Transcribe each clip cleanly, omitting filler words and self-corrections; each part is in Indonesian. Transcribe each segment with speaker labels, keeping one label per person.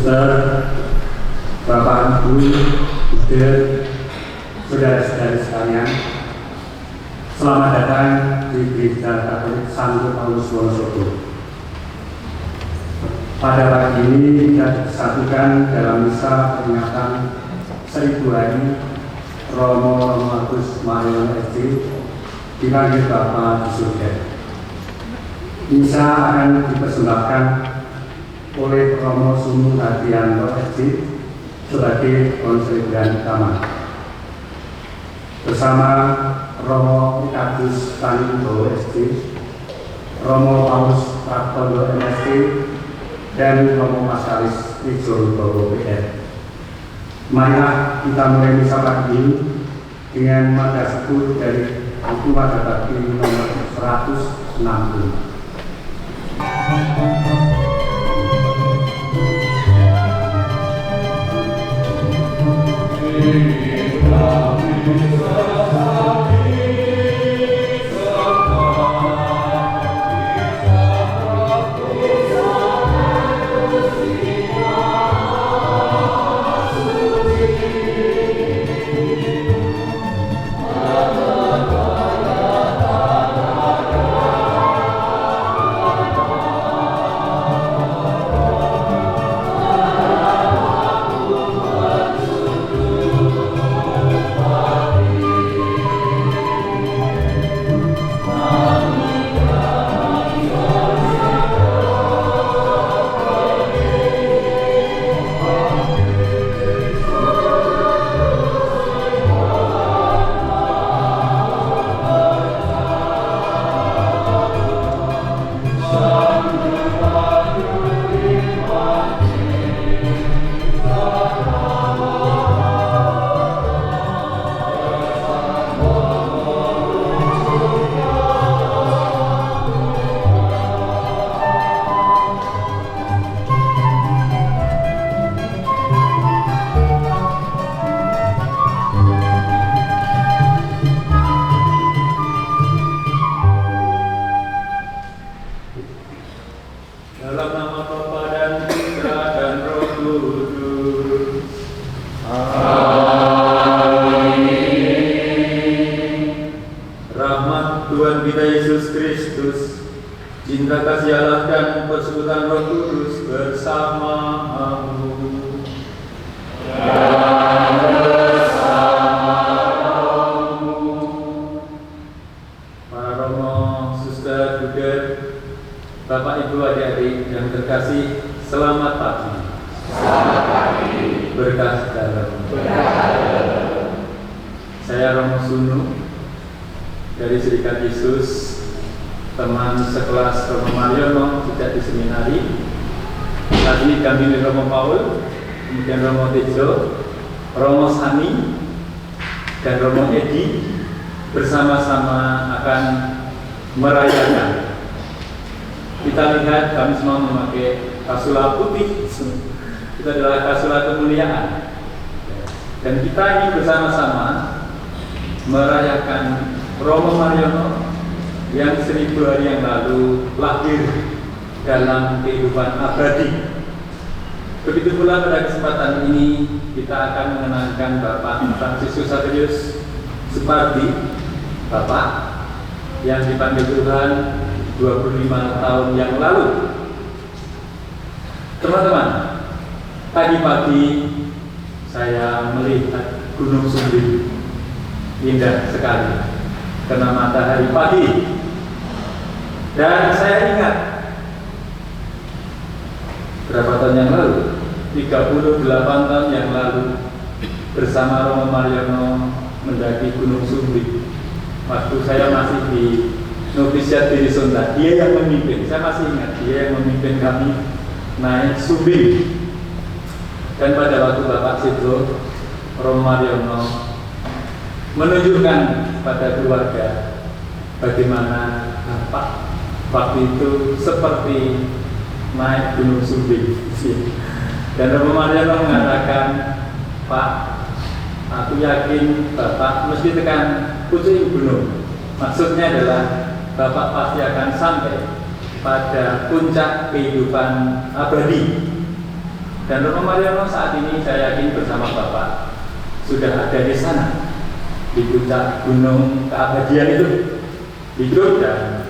Speaker 1: Suster, Bapak Ibu, Bude, saudara-saudari sekalian, selamat datang di Gereja Katolik Santo Paulus Wonosobo. Pada pagi ini kita disatukan dalam misa peringatan 1000 hari Romo Agus Mariono SD dipanggil Bapa di surga. Misa akan dipersembahkan oleh Romo Sunu Hadianto SD sebagai konselebrian utama bersama Romo Agus Tanimbo SD, Romo Paulus Pratondo MSD, dan Romo Masalis Wijol Bowo PR. Marilah kita mulai misa pagi ini dengan nada 10 dari buku Nada Bakti nomor 160.
Speaker 2: Bersama-sama akan merayakan. Kita lihat kami semua memakai kasula putih. Itu adalah kasula kemuliaan. Dan kita ini bersama-sama merayakan Romo Mariono yang 1000 hari yang lalu lahir dalam kehidupan abadi. Begitu pula pada kesempatan ini kita akan mengenangkan Bapak Fransiskus Xaverius Supardi, Bapak yang dipanggil Tuhan 25 tahun yang lalu. Teman-teman, pagi-pagi saya melihat Gunung Sumbing, indah sekali kena matahari pagi. Dan saya ingat berapa tahun yang lalu, 38 tahun yang lalu, bersama Romo Mariono mendaki Gunung Sumbing. Waktu saya masih di novisiat di Sonda, dia yang memimpin. Saya masih ingat dia yang memimpin kami naik Sumbing. Dan pada waktu Bapak Sidro, Romo Mariono menunjukkan pada keluarga bagaimana Bapak waktu itu seperti naik Gunung Sumbing. Dan Romo Mariono mengatakan, Pak, aku yakin Bapak mesti tekan pucuk gunung. Maksudnya adalah Bapak pasti akan sampai pada puncak kehidupan abadi. Dan Romo Mariono saat ini saya yakin bersama Bapak sudah ada di sana, di puncak gunung keabadian itu, hidup dan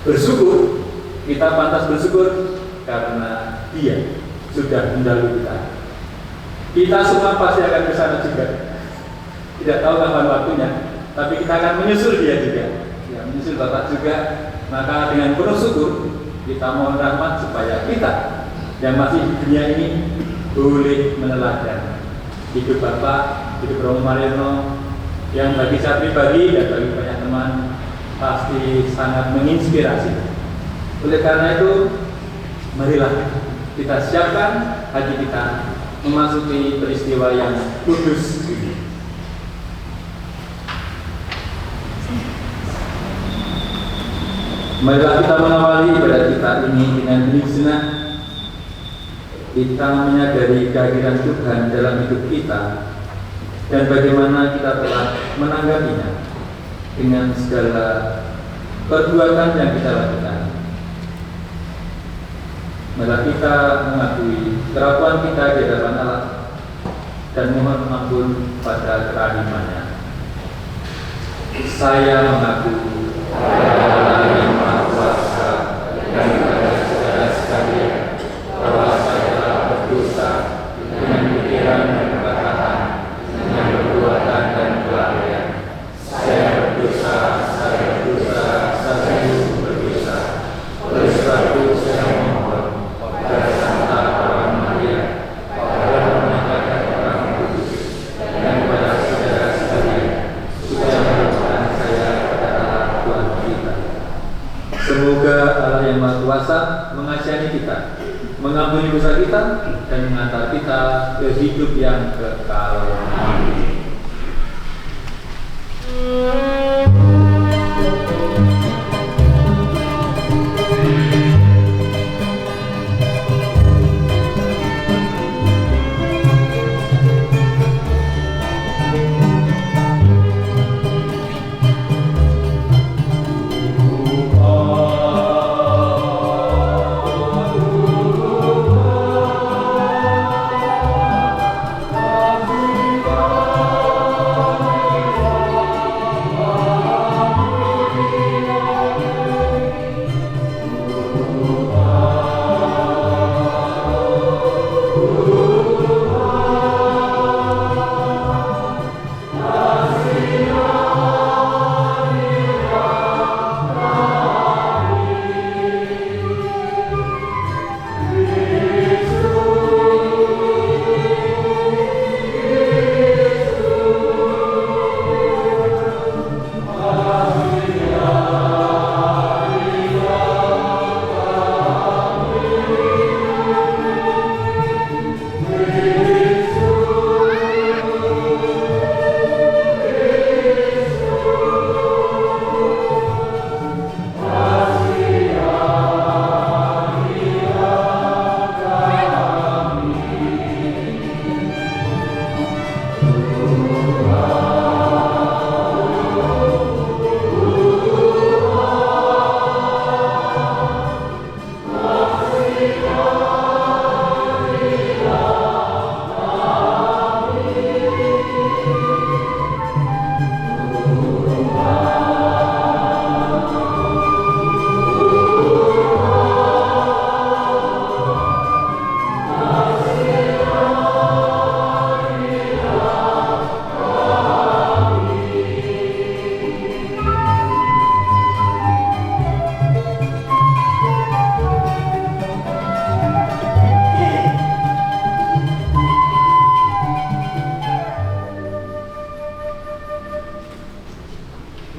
Speaker 2: bersyukur. Kita pantas bersyukur karena Dia sudah mendahului kita. Kita semua pasti akan ke sana juga. Tidak tahu kapan waktunya, tapi kita akan menyusul Dia juga. Ya, menyusul Bapak juga. Maka dengan penuh syukur kita mohon rahmat supaya kita yang masih di dunia ini boleh meneladan hidup Bapak, hidup Romo Mariono, yang bagi saya pribadi dan bagi banyak teman pasti sangat menginspirasi. Oleh karena itu, marilah kita siapkan hati kita memasuki peristiwa yang kudus ini. Marilah kita mengawali ibadah kita ini dengan hening sejenak. Kita menyadari kehadiran Tuhan dalam hidup kita dan bagaimana kita telah menanggapinya dengan segala perbuatan yang kita lakukan. Marilah kita mengakui kerapuan kita di hadapan Allah dan mohon ampun pada kerahimanya. Saya mengaku Allah yang Maha Kuasa dan kepada saudara sekalian bahwa saya telah berdosa dengan pikiran dan perkataan, dengan perbuatan dan kelalaian. Saya berdosa, saya sungguh berdosa. Oleh sebab itu saya mohon kepada Santa Bawang Maria, kepada menegakkan orang kudus, dan kepada saudara sekalian, supaya menyerahkan saya kepada Allah Tuhan kita. Semoga Allah yang Maha Kuasa mengasihani kita, mengampuni dosa kita, dan mengantar kita ke hidup yang kekal. Amin.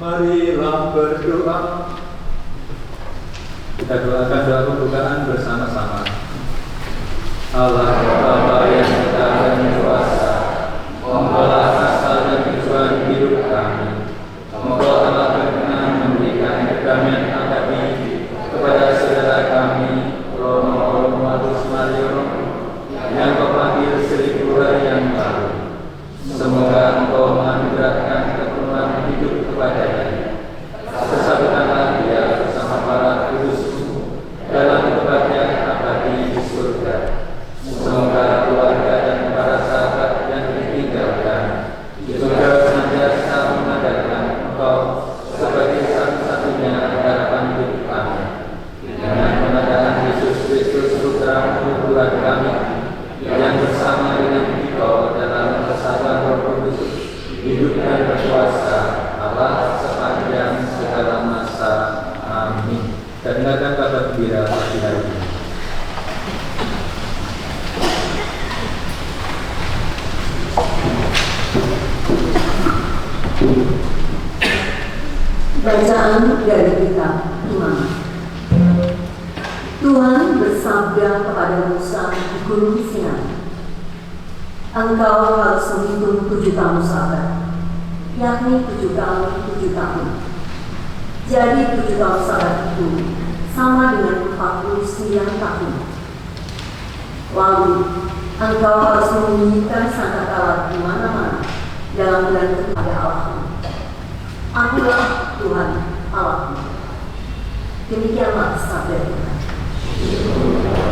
Speaker 2: Marilah berdoa. Kita doakan doa pembukaan bersama-sama. Allah Bapa yang kita dan kuasa, Engkaulah asal dan tujuan hidup kami. Engkau telah berkenan memberikan kedamaian abadi kepada saudara kami, Romo Markus Mariono, yang Kau panggil 1000 hari yang lalu. Semoga Engkau menganugerahkan kepenuhan hidup kepadanya. Bersabdalah Dia bersama para kudus dalam kebahagiaan abadi di surga. Tuhan kami, yang bersama dengan Engkau dalam persatuan Roh Kudus, hidup dan berkuasa Allah sepanjang segala masa. Amin. Dan dengarkan kabar gembira pagi hari ini.
Speaker 3: Bacaan dari kitab Imamat. Tuhan bersabda kepada Musa di Gunung Sinai, engkau harus menghitung 7 tahun sabat, yakni 7 kali 7 tahun. Jadi 7 tahun sabat itu sama dengan 49 tahun. Lalu engkau harus membunyikan sangkakala di mana-mana dalam bulan kepada Allahmu. Akulah Tuhan Allahmu. Demikianlah sabda Tuhan.
Speaker 4: Oh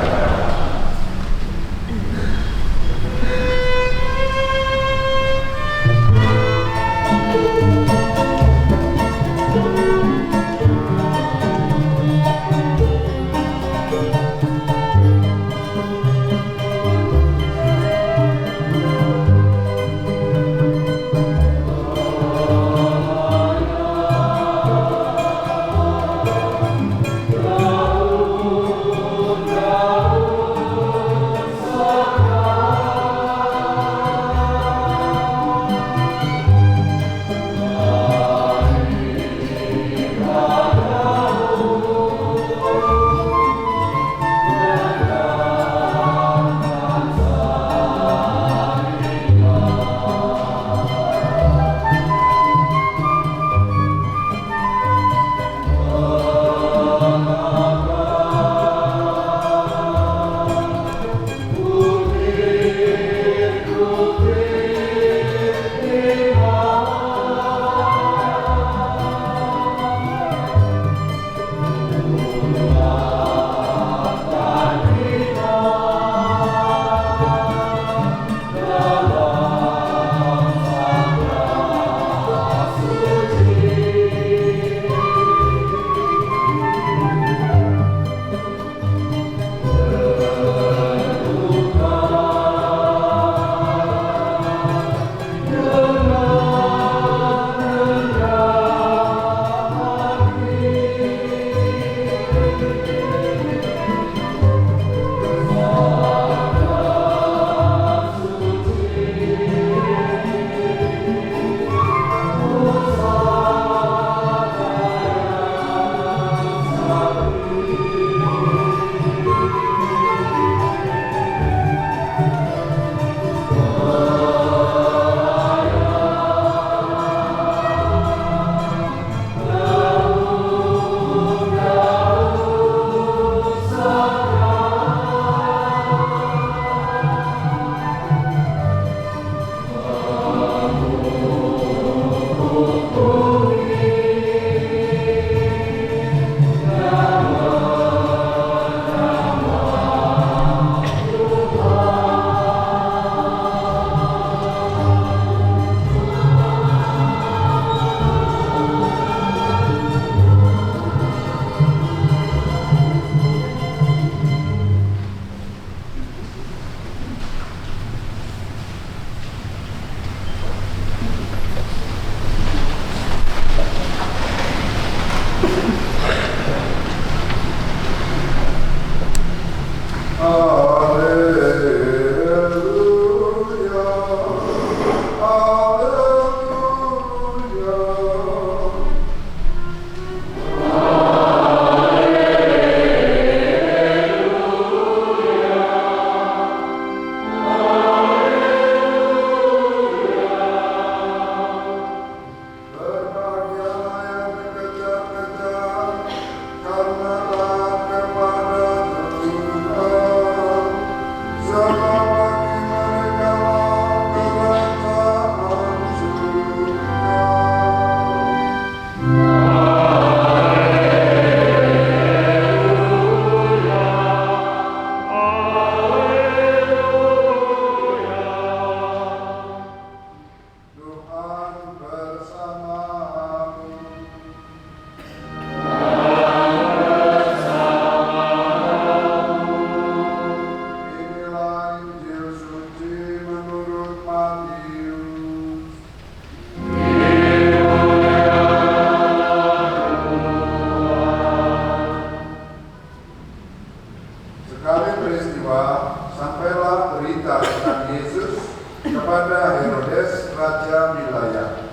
Speaker 4: sampailah berita tentang Yesus kepada Herodes raja wilayah.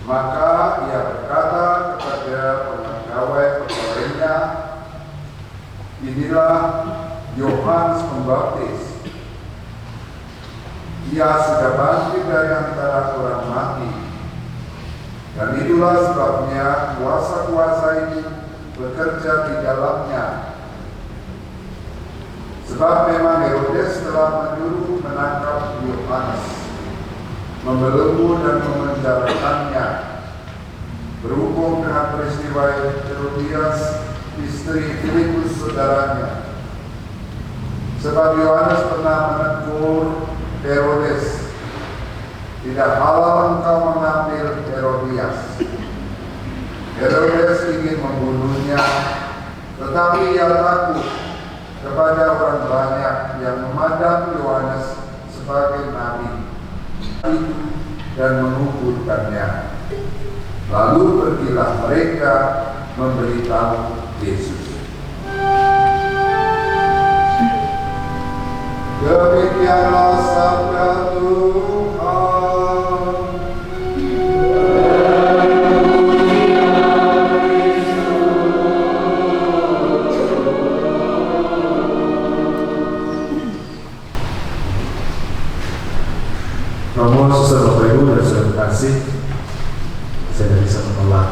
Speaker 4: Maka ia berkata kepada pegawai-pegawainya, inilah Yohanes Pembaptis. Ia sudah bangkit dari antara orang mati, dan itulah sebabnya kuasa-kuasa ini bekerja di dalamnya. Sebab memang Herodes telah menyuruh menangkap Yohanes, membelenggu dan memenjarakannya, berhubung dengan peristiwa Herodias, istri Filipus saudaranya. Sebab Yohanes pernah menegur Herodes, tidak halal engkau mengambil Herodias. Herodes ingin membunuhnya, tetapi ia takut kepada orang banyak yang memandang Yohanes sebagai nabi dan menguburkannya. Lalu pergilah mereka memberitahu Yesus. Demikianlah sabda Tuhan.
Speaker 1: Romo, Suster, Bapak Ibu dan Saudara kasih, saya tidak bisa menolak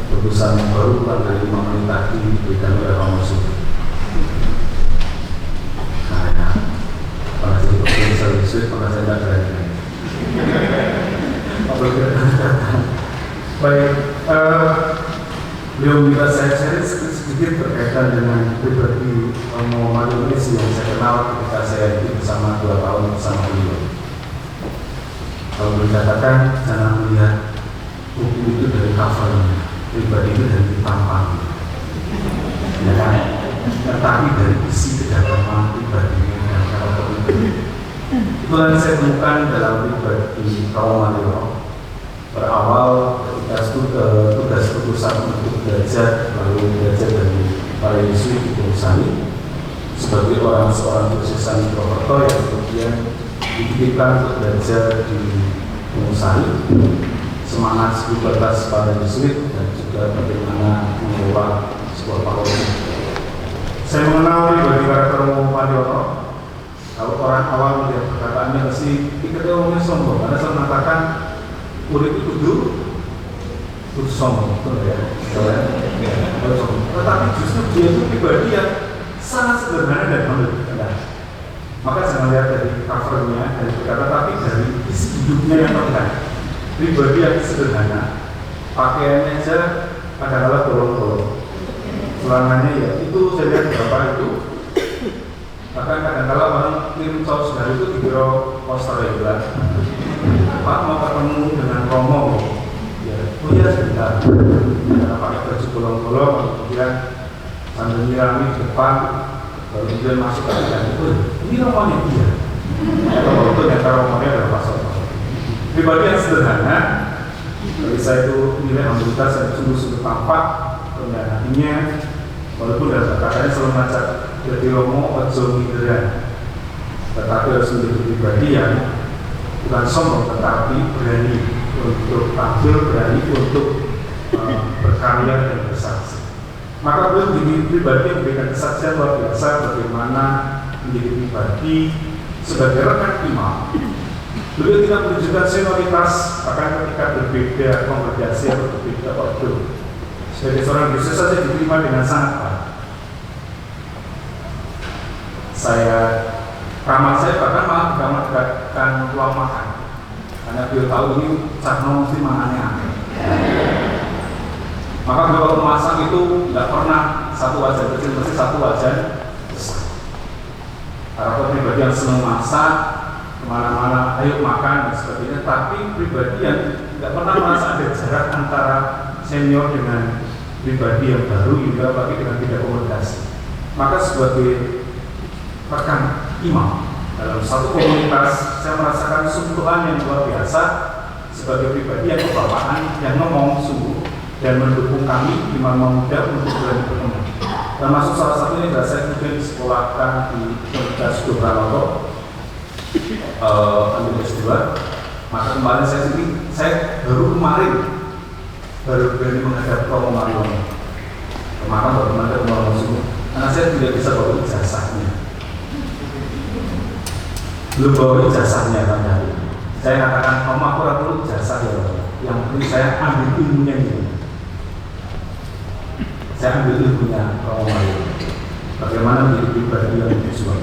Speaker 1: putusan yang baru pada 5 menit tadi diberikan oleh Romo Suster. Karena jadi profesor Yesus, maka saya tidak berani. Baik, beliau minta saya share sedikit berkaitan dengan pribadi Romo Madulis yang saya kenal ketika saya hidup bersama 2 tahun bersama beliau. Kalau dikatakan jangan melihat buku itu dari covernya, pribadi itu dari tampangnya, ya kan? Tetapi dari isi kedalaman pribadinya dan karakter itu. Itulah yang saya temukan dalam pribadi Romo Madulis. Berawal ketika tugas putusan untuk belajar, lalu belajar dari para Yesus di Yerusalem sebagai seorang Yesusan Prokerto yang kemudian dititipkan untuk belajar di Yerusalem, semangat spiritualitas para Yesuit dan juga bagaimana mengelola sebuah paroki. Saya mengenal pribadi karakter Romo Madulis. Kalau orang awam melihat perkataannya pasti pikirnya orangnya sombong, karena saya mengatakan urip itu kudu sombong, betul ya? Tetapi justru dia itu pribadi yang sangat sederhana dan rendah. Maka jangan lihat dari covernya, dari berkata, tapi dari isi hidupnya yang rendah. Pribadi yang sederhana, pakaiannya aja kadang-kadang bolong-bolong, celananya ya itu saya lihat berapa itu. Bahkan kadang-kadang orang kirim saudara itu dikira poster regular. Pak mau ketemu dengan Romo, ya, iya sebentar. Karena pakai baju bolong-bolong, kemudian sambil nyirami di depan, baru kemudian masuk ke dalam itu. Ini Romonya dia. Kalau itu ternyata Romonya adalah pastor. Pribadi yang sederhana, bagi saya itu nilai alhamdulillah saya sungguh-sungguh tampak rendah hatinya, walaupun dalam kata-katanya selalu ngajak jadi Romo ojo mikiran, tetapi harus menjadi pribadi yang bukan sombong tetapi berani untuk tampil, berani untuk berkarya dan bersaksi. Maka beliau menjadi pribadi yang memberikan kesaksian luar biasa bagaimana menjadi pribadi sebagai rekan imam. Beliau tidak menunjukkan senioritas bahkan ketika berbeda kongregasi atau berbeda ordo. Sebagai seorang Yesus saja diterima dengan sangat baik. Kamar saya bahkan malah di kamar dekatkan ruang makan, karena beliau tahu ini Cakno mesti makannya aneh. Maka beliau waktu masak itu tidak pernah satu wajan kecil, mesti satu wajan besar. Karakter pribadi yang senang masak, kemana-mana, ayo makan dan sebagainya. Tapi pribadi yang tidak pernah merasa ada jarak antara senior dengan pribadi yang baru, juga bagi dengan tidak komunikasi. Maka sebagai rekan imam dalam satu komunitas, saya merasakan sentuhan yang luar biasa sebagai pribadi yang kebapaan, yang ngomong sungguh dan mendukung kami imam muda untuk berani bertemu. Termasuk salah satunya adalah saya kemudian disekolahkan di Universitas Pranoto ambil S2. Maka kemarin saya baru berani menghadap Romo Mariono. Kemarin baru menghadap Romo Mariono karena saya tidak bisa bawa ijazahnya. Belum bawa ijazahnya kan hari. Saya katakan, Om aku ora perlu ijazah ya, yang penting saya ambil ilmunya ini. Saya ambil ilmunya Romo Mariono. Bagaimana menjadi pribadi yang berjuang.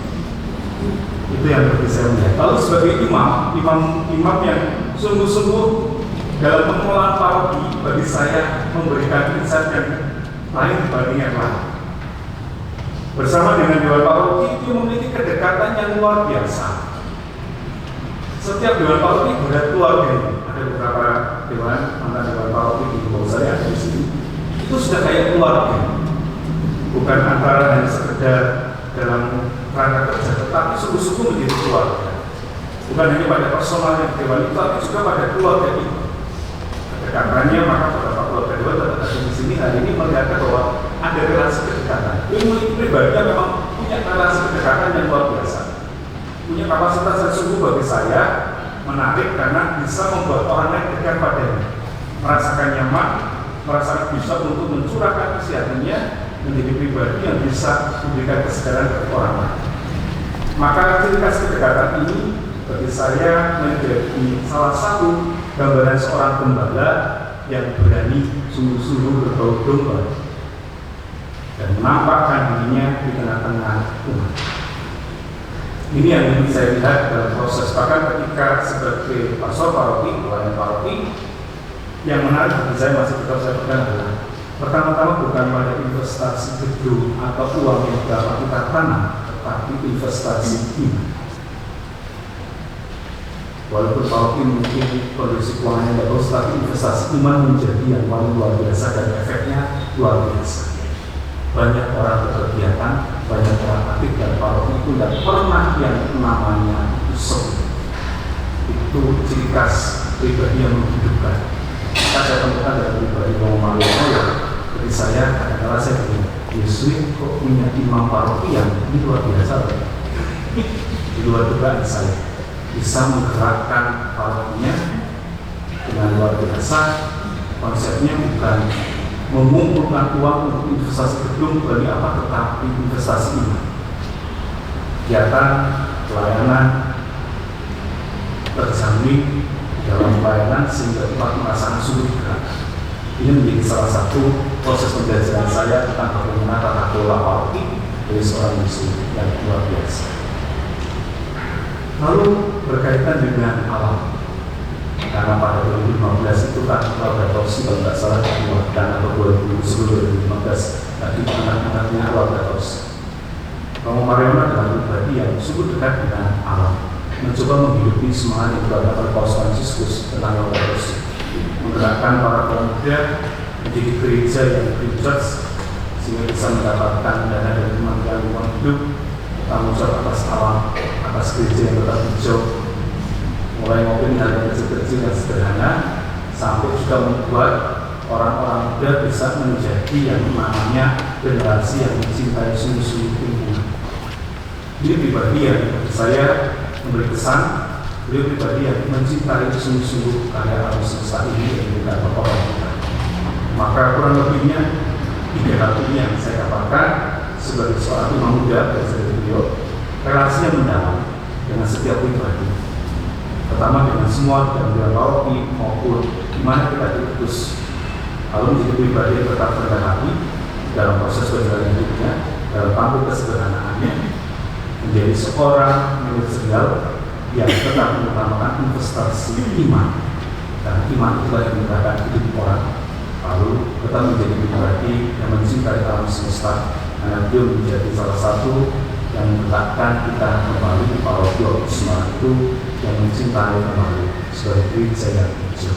Speaker 1: Itu yang bagi saya melihat. Lalu sebagai imam yang sungguh-sungguh dalam pengelolaan paroki, bagi saya memberikan insight yang lain dibanding yang lain. Bersama dengan Dewan Paroki itu memiliki kedekatan yang luar biasa. Setiap Dewan Paroki berat keluarga. Ada beberapa mantan Dewan Paroki di bawah saya ada di sini. Itu sudah kayak keluarga. Bukan antara hanya sekedar dalam rangka kerja, tetapi sungguh-sungguh menjadi keluarga. Bukan hanya pada personal yang dewan itu, tapi juga pada keluarga itu. Kedekatannya, maka beberapa keluarga dewan tetap ada di sini hari ini melihat bahwa ada relasi kedekatan. Yang pribadinya memang punya relasi kedekatan yang luar biasa. Punya kapasitas yang sungguh bagi saya menarik karena bisa membuat orang lain dekat padanya, merasakan nyaman, merasakan bisa untuk mencurahkan isi hatinya menjadi pribadi yang bisa memberikan kesedaran kepada orang lain. Maka ciri khas kedekatan ini bagi saya menjadi salah satu gambaran seorang gembala yang berani sungguh-sungguh berbau domba dan menampakkan dirinya di tengah-tengah umat. Ini yang ingin saya lihat dalam proses, bahkan ketika sebagai pastor paroki, pelayan paroki, yang menarik bagi saya masih tetap saya pegang adalah pertama-tama bukan pada investasi gedung atau uang yang dapat kita tanam, tetapi investasi iman. Walaupun paroki mungkin kondisi keuangannya tidak bagus, tapi investasi iman menjadi yang paling luar biasa dan efeknya luar biasa. Banyak orang berkegiatan, banyak orang aktif dan paroki itu tidak pernah yang namanya itu sepi. Itu ciri khas pribadi yang menghidupkan. Saya temukan dari pribadi Romo Mariono ya, bagi saya kadang-kadang saya bilang, Yesus kok punya imam paroki yang ini luar biasa loh. Di luar dugaan saya bisa menggerakkan parokinya dengan luar biasa. Konsepnya bukan mengumpulkan uang untuk investasi gedung bagi apa, tetapi investasi iman. Kegiatan pelayanan terjamin dalam pelayanan sehingga umat merasakan sungguh gerak. Ini menjadi salah satu proses pembelajaran saya tentang bagaimana tata kelola paroki dari seorang Yesus yang luar biasa. Lalu berkaitan dengan alam. Karena pada 2015 itu kan keluarga Torsi kalau tidak salah dikeluarkan atau 2015 tadi anak-anaknya keluarga Torsi. Romo Mariono adalah pribadi yang sungguh dekat dengan alam, mencoba menghidupi semangat yang dikatakan Paus Fransiskus tentang keluarga Torsi, menggerakkan para pemuda menjadi gereja yang berjudge sehingga bisa mendapatkan dana dari Kementerian Lingkungan Hidup, tanggung jawab atas alam, atas gereja yang tetap hijau. Mulai mungkin hal yang kecil-kecil yang sederhana sampai juga membuat orang-orang muda bisa menjadi yang namanya generasi yang mencintai sungguh-sungguh lingkungan. Ini pribadi yang saya memberi kesan, beliau pribadi yang mencintai sungguh-sungguh karya alam semesta ini yang tidak apa-apa kita. Maka kurang lebihnya 3 hal ini yang saya dapatkan sebagai seorang imam muda dan sebagai beliau, relasi yang mendalam dengan setiap pribadi. Pertama dengan semua dalam Dewan Paroki maupun gimana kita diutus, lalu menjadi pribadi yang tetap rendah hati dalam proses perjalanan hidupnya, dalam tampil kesederhanaannya, menjadi seorang ministerial yang tetap mengutamakan investasi iman, dan iman itulah yang menggerakkan hidup orang. Lalu tetap menjadi pribadi yang mencintai alam semesta, karena dia menjadi salah satu yang menggerakkan kita kembali di paroki Orisma itu yang mencintai kembali sebagai gereja yang hijau.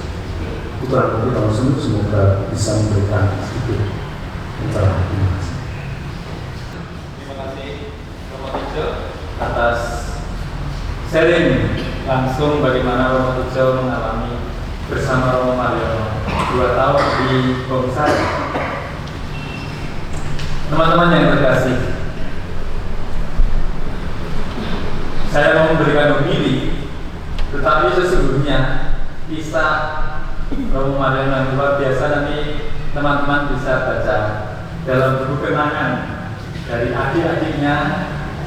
Speaker 1: Itu kurang lebih kalau semoga bisa memberikan sedikit pencerahan.
Speaker 2: Terima kasih Romo Hijau atas sharing langsung bagaimana Romo Hijau mengalami bersama Romo Mariono 2 tahun di Bongsari. Teman-teman yang terkasih, saya mau memberikan homili, tetapi sesungguhnya kisah Romo Mario yang luar biasa nanti teman-teman bisa baca dalam buku kenangan dari adik-adiknya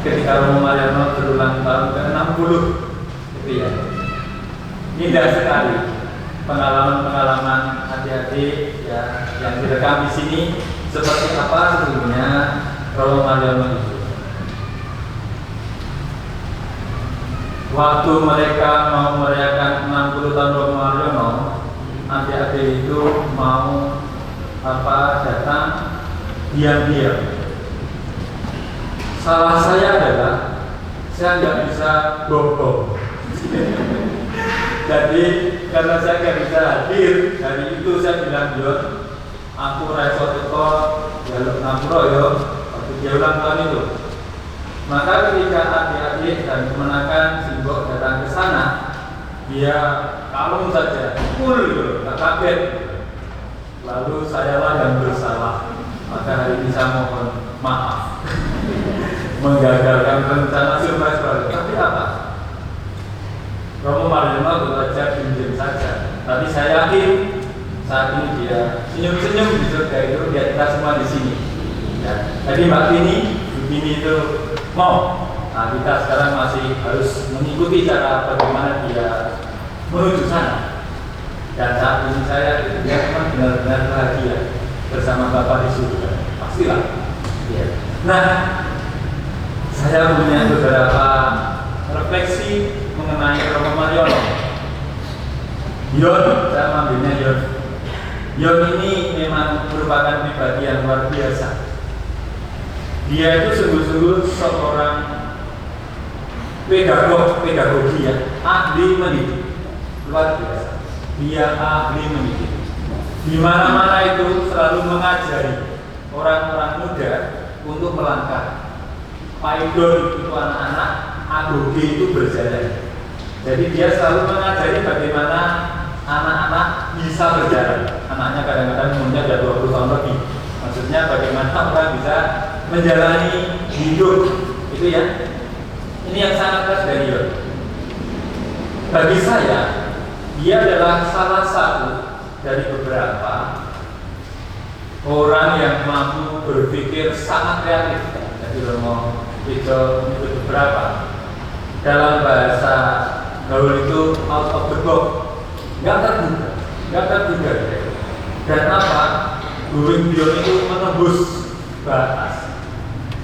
Speaker 2: ketika Romo Mario berulang tahun ke-60, gitu ya. Indah sekali pengalaman-pengalaman adik-adik ya, yang direkam di sini seperti apa sesungguhnya Romo Mario itu. Waktu mereka mau merayakan 60 tahun Romo Mario, adik-adik itu mau datang diam-diam. Salah saya adalah saya nggak bisa bohong. Jadi karena saya nggak bisa hadir hari itu, saya bilang John, aku reso teko jaluk ngapura yo waktu dia ulang tahun itu. Maka ketika adik-adik dan kemenakan Simbok datang ke sana, dia kalem saja, cool gitu, nggak kaget. Lalu sayalah yang bersalah. Maka hari ini saya mohon maaf menggagalkan rencana surprise baru. Tapi apa? Romo Mario itu saja diam saja. Tapi saya yakin saat ini dia senyum-senyum di surga itu, dia kita semua di sini. Ya. Jadi Mbak Tini itu mau. Nah, kita sekarang masih harus mengikuti cara bagaimana dia menuju sana. Dan saat ini dia memang benar-benar bahagia bersama Bapak di surga. Pastilah. Ya. Nah, saya punya beberapa refleksi mengenai Romo Mario. Yon, saya ambilnya Yon. Yon ini memang merupakan pribadi yang luar biasa. Dia itu sungguh-sungguh seorang pedagogi ya, ahli mendidik, luar biasa. Dia ahli mendidik. Di mana-mana itu selalu mengajari orang-orang muda untuk melangkah. Paidon itu anak-anak, AGOG itu berjalan. Jadi dia selalu mengajari bagaimana anak-anak bisa berjalan. Anaknya kadang-kadang umurnya sudah 20 tahun lebih. Maksudnya bagaimana orang bisa menjalani hidup, itu ya. Ini yang sangat khas dari Yon. Bagi saya, dia adalah salah satu dari beberapa orang yang mampu berpikir sangat kreatif. Jadi Romo itu beberapa. Dalam bahasa gaul itu out of the box, nggak terduga. Dan apa? Going beyond itu menembus batas.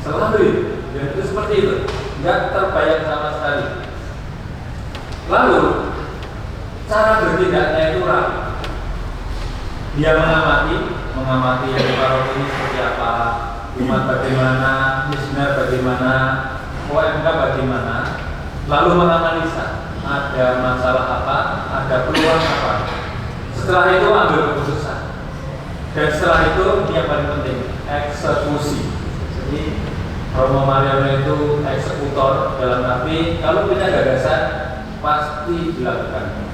Speaker 2: Selalu itu seperti itu, nggak terbayang sama sekali. Lalu cara bertindaknya itu rapi. Dia mengamati yang paroki ini seperti apa, umat bagaimana, misioner bagaimana, OMK bagaimana. Lalu menganalisa ada masalah apa, ada peluang apa. Setelah itu ambil keputusan. Dan setelah itu yang paling penting, eksekusi. Jadi Romo Mario itu eksekutor, dalam arti kalau punya gagasan pasti dilakukan.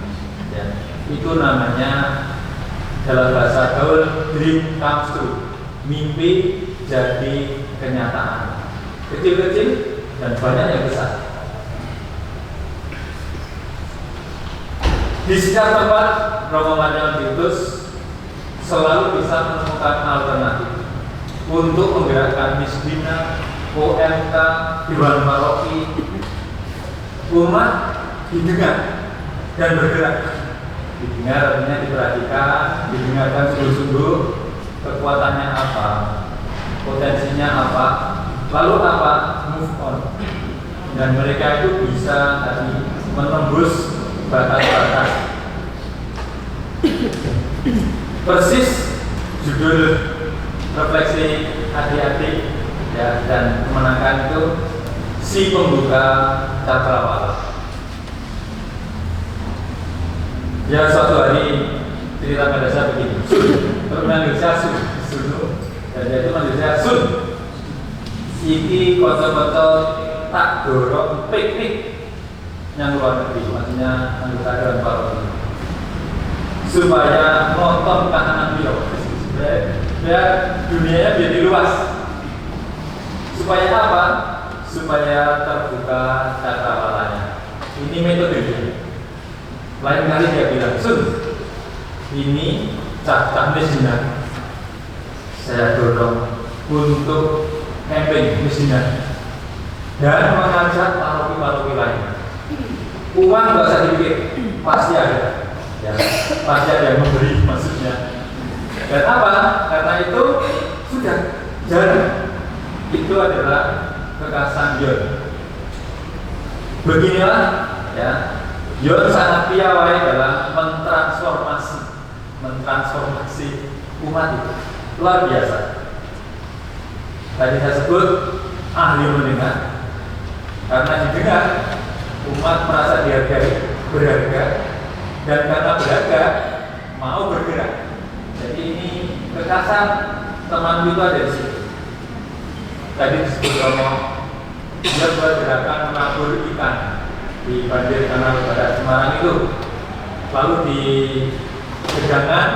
Speaker 2: Ya, itu namanya dalam bahasa gaul dream comes true. Mimpi jadi kenyataan. Kecil-kecil dan banyak yang besar. Di setiap tempat Romo Mario Titus selalu bisa menemukan alternatif untuk menggerakkan misbina, OMK, Dewan Paroki, umat didengar dan bergerak. Didengar artinya diperhatikan, didengarkan sungguh-sungguh, kekuatannya apa, potensinya apa, lalu apa, move on. Dan mereka itu bisa tadi menembus batas-batas. Persis judul refleksi adik-adik ya, dan kemenangan itu si pembuka cakrawala. Ya, suatu hari cerita pada saya begini, memanggil saya Sun, dan dia itu manggil saya Sun. Iki kocok-kocok tak dorong piknik yang luar negeri, maksudnya anggota Dewan Paroki, supaya nonton kahanan beliau. Ya, dunianya jadi luas. Supaya apa? Supaya terbuka cakrawalannya. Ini metodenya. Lain kali dia bilang, Sun, ini cak mesinnya saya dorong untuk camping mesinnya dan mengajak paroki-paroki lain. Uang nggak usah dipikir, pasti ada, ya, pasti ada yang memberi maksudnya. Dan apa? Karena itu sudah jarang. Itu adalah kekasan Yon. Beginilah, ya, Yon sangat piawai dalam mentransformasi umat itu. Luar biasa. Tadi saya sebut ahli mendengar, karena didengar umat merasa dihargai, berharga, dan karena berharga mau bergerak. Jadi ini kekasan teman itu ada di situ. Tadi disebut Romo, dia buat gerakan menabur ikan di banjir kanal Barat Semarang itu. Lalu di Gedangan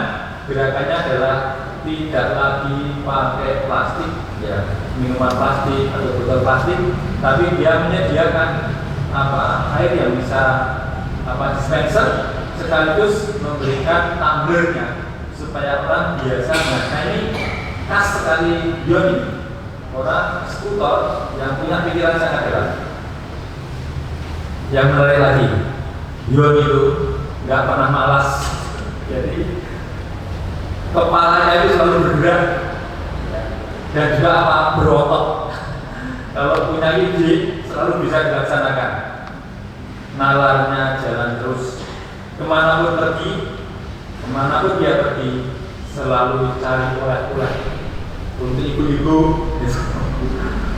Speaker 2: gerakannya adalah tidak lagi pakai plastik, ya, minuman plastik atau botol plastik, tapi dia menyediakan air yang bisa dispenser, sekaligus memberikan tumblernya supaya orang biasa. Nah ini khas sekali Yoni, orang skuter yang punya pikiran sangat jelas. Yang menarik lagi, Yon itu nggak pernah malas, jadi kepalanya itu selalu bergerak dan juga berotot. Kalau punya ide selalu bisa dilaksanakan. Nalarnya jalan terus, kemanapun dia pergi selalu cari oleh-oleh untuk ibu-ibu.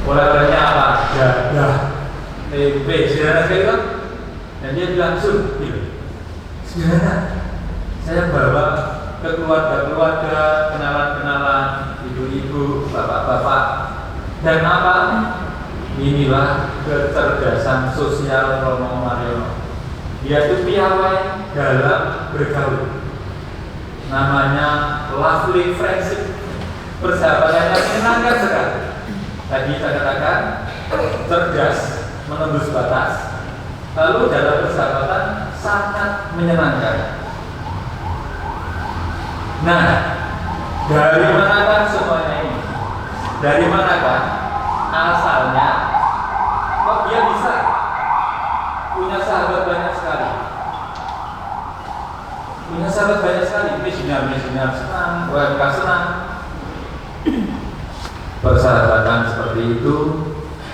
Speaker 2: Oleh-olehnya apa? Jadah, tempe, sederhana sekali kan? Dan dia bilang, Sun, sederhana, saya bawa ke keluarga, kenalan-kenalan, ibu-ibu, bapak-bapak, dan apa? Inilah kecerdasan sosial Romo Mariono. Dia itu piawai dalam bergaul. Namanya lovely friendship. Persahabatannya menyenangkan sekali. Tadi saya katakan cerdas, menembus batas. Lalu dalam persahabatan sangat menyenangkan. Nah, dari manakah semuanya ini? Dari manakah asalnya? Kok dia bisa punya sahabat banyak sekali? Punya sahabat banyak sekali. Misinar senang, WMK senang. Persahabatan seperti itu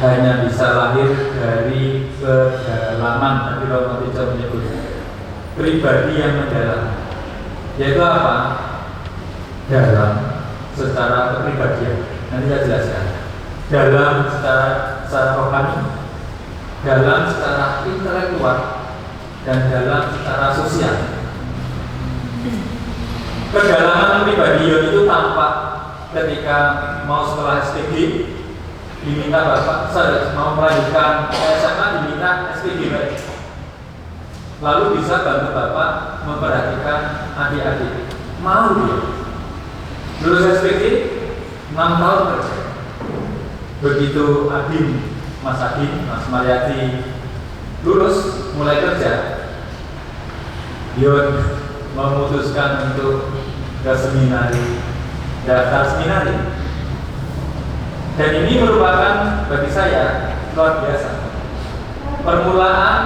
Speaker 2: hanya bisa lahir dari kedalaman. Tadi Romo Tico menyebut pribadi yang mendalam. Yaitu apa? Dalam secara kepribadian. Nanti saya jelaskan. Dalam secara rohani, dalam secara intelektual, dan dalam secara sosial. Kedalaman pribadi Yon itu tampak ketika mau sekolah SPG, diminta bapak, saya mau melanjutkan SMA, diminta SPG baik. Lalu bisa bantu bapak memperhatikan adik-adik. Mau dia. Lulus SPG 6 tahun kerja. Begitu Mas Mariati lulus mulai kerja, Yon memutuskan untuk ke seminari, daftar seminari. Dan ini merupakan bagi saya luar biasa. Permulaan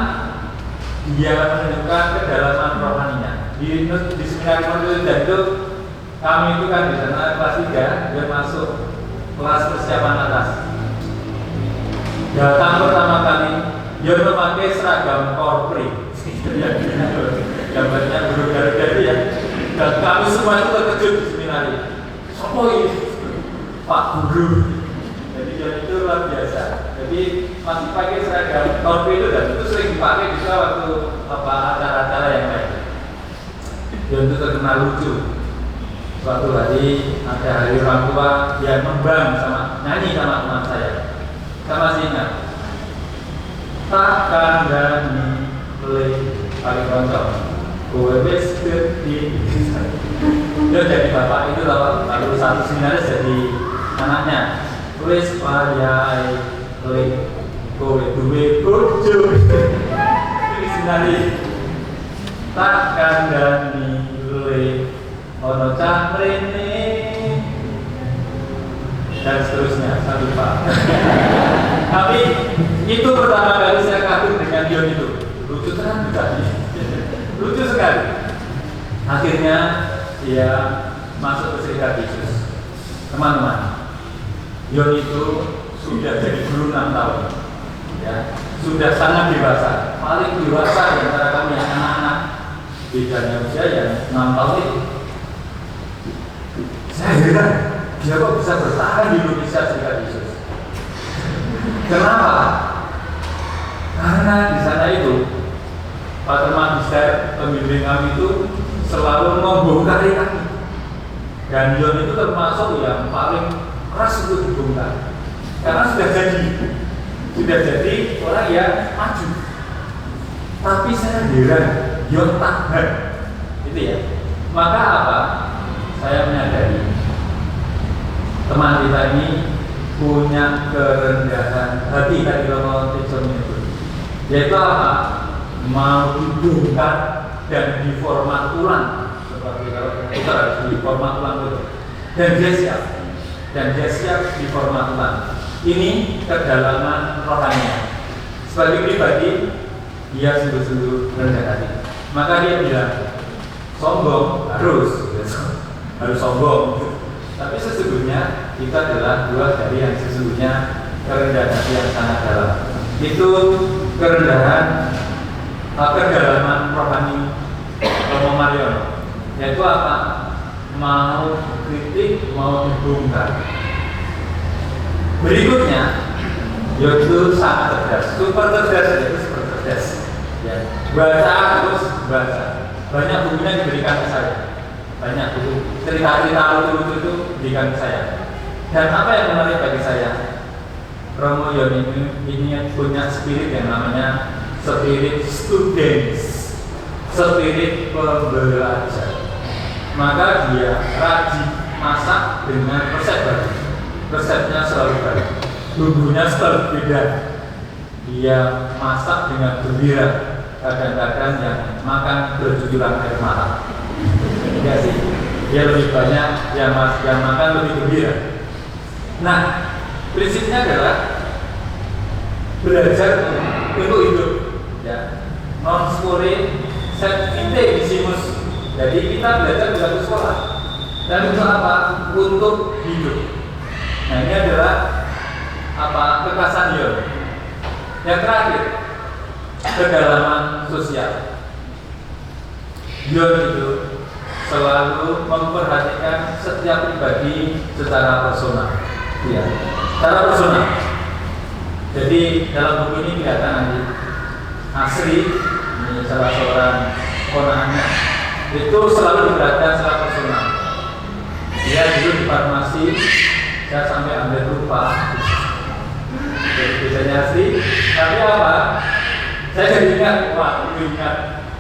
Speaker 2: dia menunjukkan kedalaman rohaninya. Di seminari Montpellier itu kami itu kan di sana kelas 3, dia masuk kelas persiapan atas. Datang pertama kali, dia memakai seragam korpri. Gambarnya guru dari ya. Dan kami semua itu terkejut di seminari. Sopo ini? Pak Guru. Jadi itu luar biasa. Jadi masih pakai seragam korpri itu, dan itu sering dipakai juga waktu acara-acara yang lain. Dan itu terkenal lucu. Suatu hari ada hari orang tua yang nyanyi sama teman saya. Saya masih ingat. Takkan dani paling konco. Gue besket di. Dia jadi bapak itu lalu satu seminaris jadi anaknya. wis wayahe kowe duwe bojo. Iki sinari tak kandhani le ana cah mrene dan seterusnya, saya lupa. Tapi itu pertama kali saya kagum dengan Yon itu. Lucu sekali. Lucu sekali. Akhirnya dia masuk ke Serikat Yesus. Teman-teman, Yon itu sudah jadi guru 6 tahun. Ya, sudah sangat dewasa. Paling dewasa di antara kami yang anak-anak. Bedanya usia yang 6 tahun itu. Saya heran, dia kok bisa bertahan di Indonesia Serikat Yesus. Kenapa? Karena di sana itu Pater Magister pembimbing kami itu selalu membongkari kami. Dan Yon itu termasuk yang paling keras untuk dibongkar. Karena sudah jadi orang yang maju. Tapi saya heran, Yon tahan. Itu ya. Maka apa? Saya menyadari teman kita ini punya kerendahan hati dari Romo Tejo itu, yaitu apa? Mau dibongkar dan diformat ulang, seperti kalau kita harus diformat ulang itu, dan dia siap diformat ulang. Ini kedalaman rohaninya. Sebagai pribadi, dia sungguh-sungguh rendah hati. Maka dia bilang, sombong harus sombong. Tapi sesungguhnya kita adalah buah dari yang sesungguhnya kerendahan hati yang sangat dalam. Itu kedalaman rohani Romo Mariono. Yaitu apa? Mau kritik, mau dibongkar. Berikutnya, yaitu sangat cerdas, super cerdas. Ya. Baca terus baca. Banyak bukunya diberikan ke saya. Banyak buku cerita-cerita lucu itu diberikan ke saya. Dan apa yang menarik bagi saya, Romo Yon ini punya spirit yang namanya spirit students, spirit pembelajar. Maka dia rajin masak dengan resep baru. Resepnya selalu baru, bumbunya selalu beda. Dia masak dengan gembira. Kadang-kadang yang makan bercucuran air mata. Ya sih, dia lebih banyak yang makan lebih gembira. Nah, prinsipnya adalah belajar untuk hidup, ya. Non skole sed vitae visimus. Jadi kita belajar di dalam sekolah. Dan untuk apa? Untuk hidup. Nah, ini adalah apa? Kekasan Yon. Yang terakhir, kedalaman sosial. Yon itu selalu memperhatikan setiap pribadi secara personal, ya, secara personal. Jadi dalam buku ini kelihatan nanti Asri, ini salah seorang ponakannya, itu selalu diperhatikan secara personal. Dia dulu di farmasi, saya sampai ambil lupa. Jadi biasanya Asri, tapi apa? Saya jadi ingat,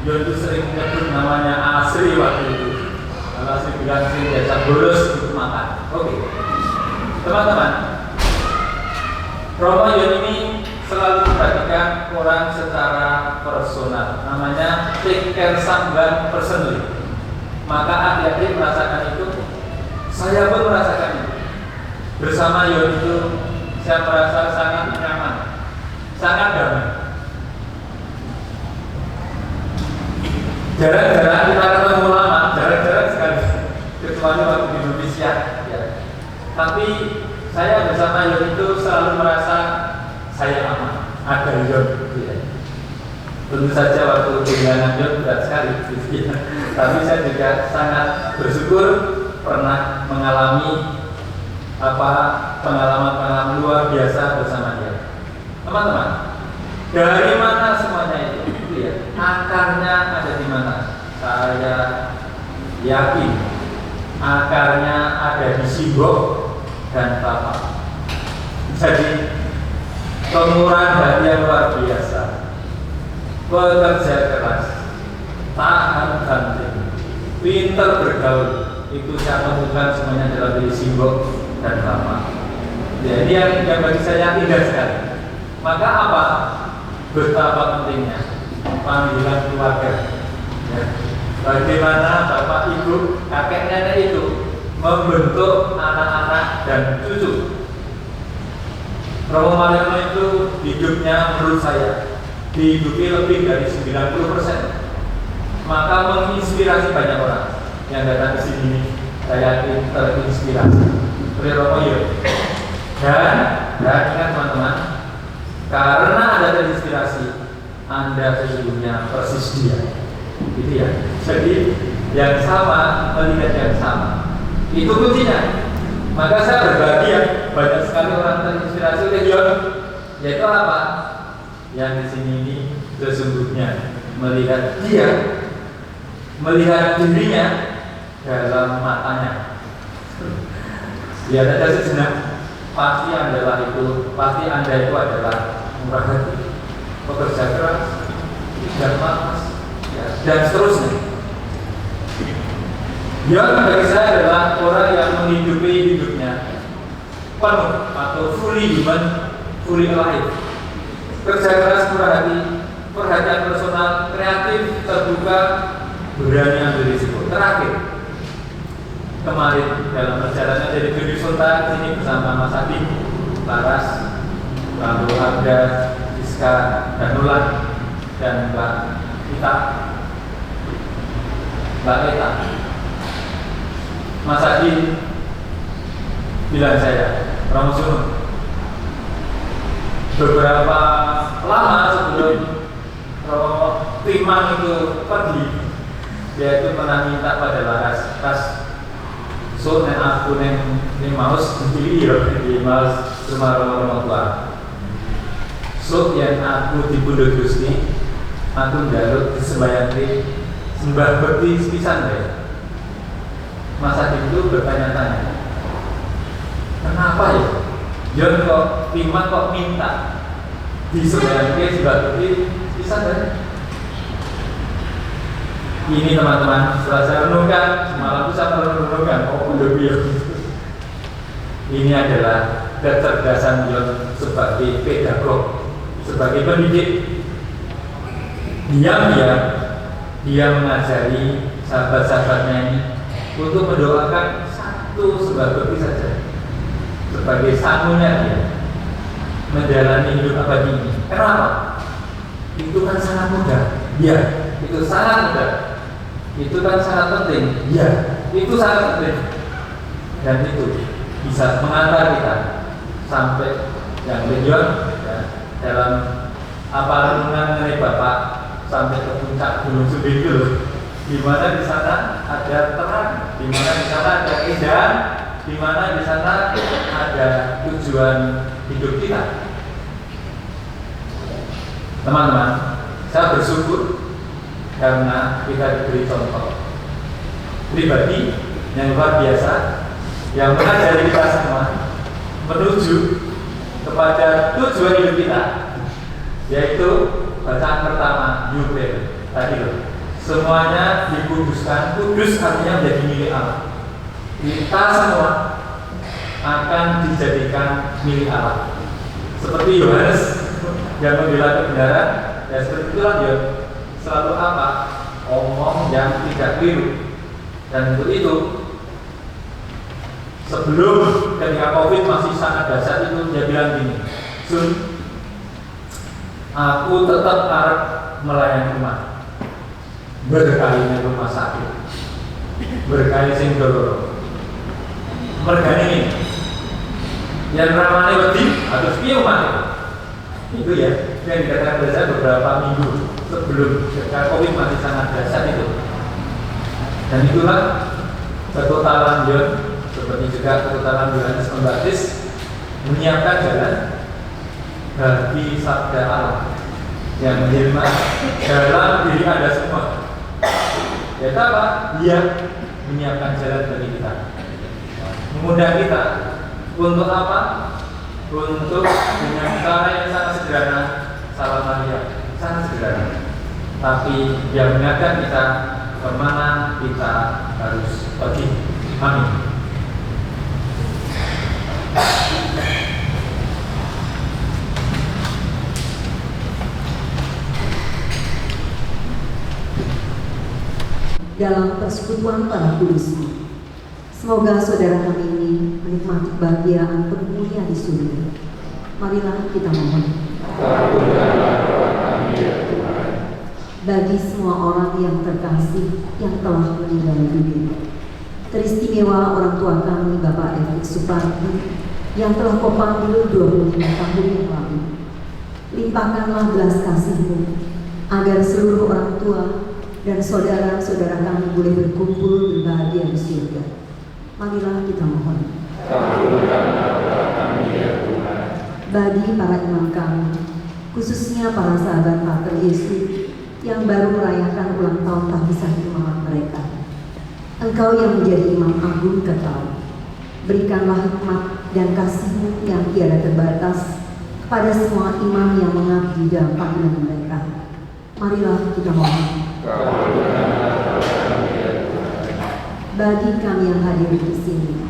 Speaker 2: Yon itu sering menyebut namanya Asri waktu itu. Kalau Asri bilang sering biasa bolos untuk makan. Oke. Teman-teman, Romo Yon ini selalu memperhatikan orang secara personal. Namanya take care someone personally. Maka adik-adik merasakan itu, saya pun merasakan itu. Bersama Yon itu, saya merasa sangat nyaman, sangat damai. Jarang-jarang kita ketemu lama, jarang-jarang sekali, kecuali waktu di Indonesia, ya. Tapi saya bersama Yon itu selalu merasa saya aman, ada Yon, ya. Tentu saja waktu kehilangan Yon berat sekali, ya. Tapi saya juga sangat bersyukur pernah mengalami pengalaman-pengalaman luar biasa bersama dia. Teman-teman, dari mana semuanya itu? Ya, akarnya ada di mana? Saya yakin akarnya ada di Simbok dan Tapak. Jadi kemurahan hati yang luar biasa, bekerja keras, tahan banting, pintar bergaul, itu saya temukan semuanya dalam diri Simbok dan Tapak. Ya, ini yang bagi saya indah sekali. Maka apa? Betapa pentingnya panggilan keluarga. Ya. Bagaimana bapak ibu, kakek nenek itu membentuk anak-anak dan cucu. Romo Mariono itu hidupnya menurut saya dihidupi lebih dari 90%. Maka menginspirasi banyak orang yang datang ke sini. Saya yakin terinspirasi oleh Romo Yo. Dan ingat teman-teman, karena ada terinspirasi, Anda sesungguhnya persis dia. Gitu ya. Jadi yang sama melihat yang sama. Itu kuncinya. Maka saya berbahagia banyak sekali orang terinspirasi oleh John. Yaitu apa? Yang di sini ini sesungguhnya melihat dia, melihat dirinya dalam matanya. Lihat aja sejenak, pasti Anda itu adalah murah hati, pekerja keras, tidak malas, ya, dan seterusnya. Dia bagi saya adalah orang yang menghidupi hidupnya penuh atau fully human, fully alive. Kerja keras, murah hati, perhatian personal, kreatif, terbuka, berani ambil risiko. Terakhir, kemarin dalam perjalanan dari Gede Sultan sini bersama Mas Adi, Laras, lalu ada Rizka dan Nulan dan Mbak Eta. Mas Adi bilang saya, Romo Suno, beberapa lama sebelum Romo Timang itu pergi, dia itu pernah minta pada Laras, so nek aku neng maus dipilih ya, di maus rumah Romo tua. So yang aku di Pundut Gusti, aku njaluk disembayangi sembah bekti sepisan deh. Mas Adi itu bertanya-tanya, kenapa ya? John kok Timang kok minta disembayangi sembah bekti sepisan deh? Ini teman-teman, setelah saya renungkan, semalam itu saya merenungkan, ini adalah kecerdasan John sebagai pedagog, sebagai pendidik. Dia mengajari sahabat-sahabatnya ini untuk mendoakan satu sembah bekti saja sebagai sangunya dia menjalani hidup abadi ini. Kenapa? Itu kan sangat mudah. Ya, itu sangat mudah. Itu kan sangat penting. Ya, itu sangat penting. Dan itu bisa mengantar kita sampai yang tujuan ya, dalam apa renungan mengenai Bapak sampai ke puncak Gunung Sumbing, di mana di sana ada terang, di mana di sana ada keindahan, di mana di sana ada tujuan hidup kita. Teman-teman, saya bersyukur karena kita diberi contoh pribadi yang luar biasa yang mengajari kita semua menuju kepada tujuan hidup kita, yaitu bacaan pertama Yubil tadi loh. Semuanya dikuduskan. Kudus artinya menjadi milik Allah. Kita semua akan dijadikan milik Allah. Seperti Yohanes yang membela kebenaran, ya seperti itulah dia selalu apa? Omong yang tidak keliru. Dan untuk itu, sebelum ketika COVID masih sangat dahsyat itu dia bilang gini, Sun, aku tetap harap melayani rumah. Berkali rumah sakit, berkali sing doloro. Mergane ini yang ramane wedi atau piye mati. Itu ya yang dikatakan saya beberapa minggu sebelum ketika COVID masih sangat dahsyat itu. Dan itulah ketotalan John, seperti juga ketotalan Yohanes Pembaptis menyiapkan jalan bagi sabda Allah yang menjelma dalam diri Anda semua. Ya apa? Dia menyiapkan jalan bagi kita, mengundang kita untuk apa? Untuk dengan cara yang sangat sederhana, salam Maria, sangat sederhana. Tapi dia mengingatkan kita kemana kita harus pergi. Amin.
Speaker 3: dalam persekutuan para kudusmu. Semoga saudara kami ini menikmati kebahagiaan penuhnya di surga. Marilah kita mohon.
Speaker 2: Kabulkanlah doa kami ya Tuhan.
Speaker 3: Bagi semua orang yang terkasih yang telah meninggal dunia, teristimewa orang tua kami Bapak Erik Supardi yang telah Kau panggil 25 tahun yang lalu. Limpahkanlah belas kasih-Mu agar seluruh orang tua dan saudara-saudara kami boleh berkumpul berbahagia di surga. Marilah kita mohon.
Speaker 2: Kabulkanlah doa kami ya Tuhan.
Speaker 3: Bagi para imam kami, khususnya para sahabat Pater Yesus yang baru merayakan ulang tahun tahbisan imamat mereka, Engkau yang menjadi imam agung kekal, berikanlah hikmat dan kasih-Mu yang tiada terbatas kepada semua imam yang mengabdi dalam panggilan mereka. Marilah kita mohon.
Speaker 2: Kabulkanlah doa kami ya Tuhan.
Speaker 3: Bagi kami yang hadir di sini,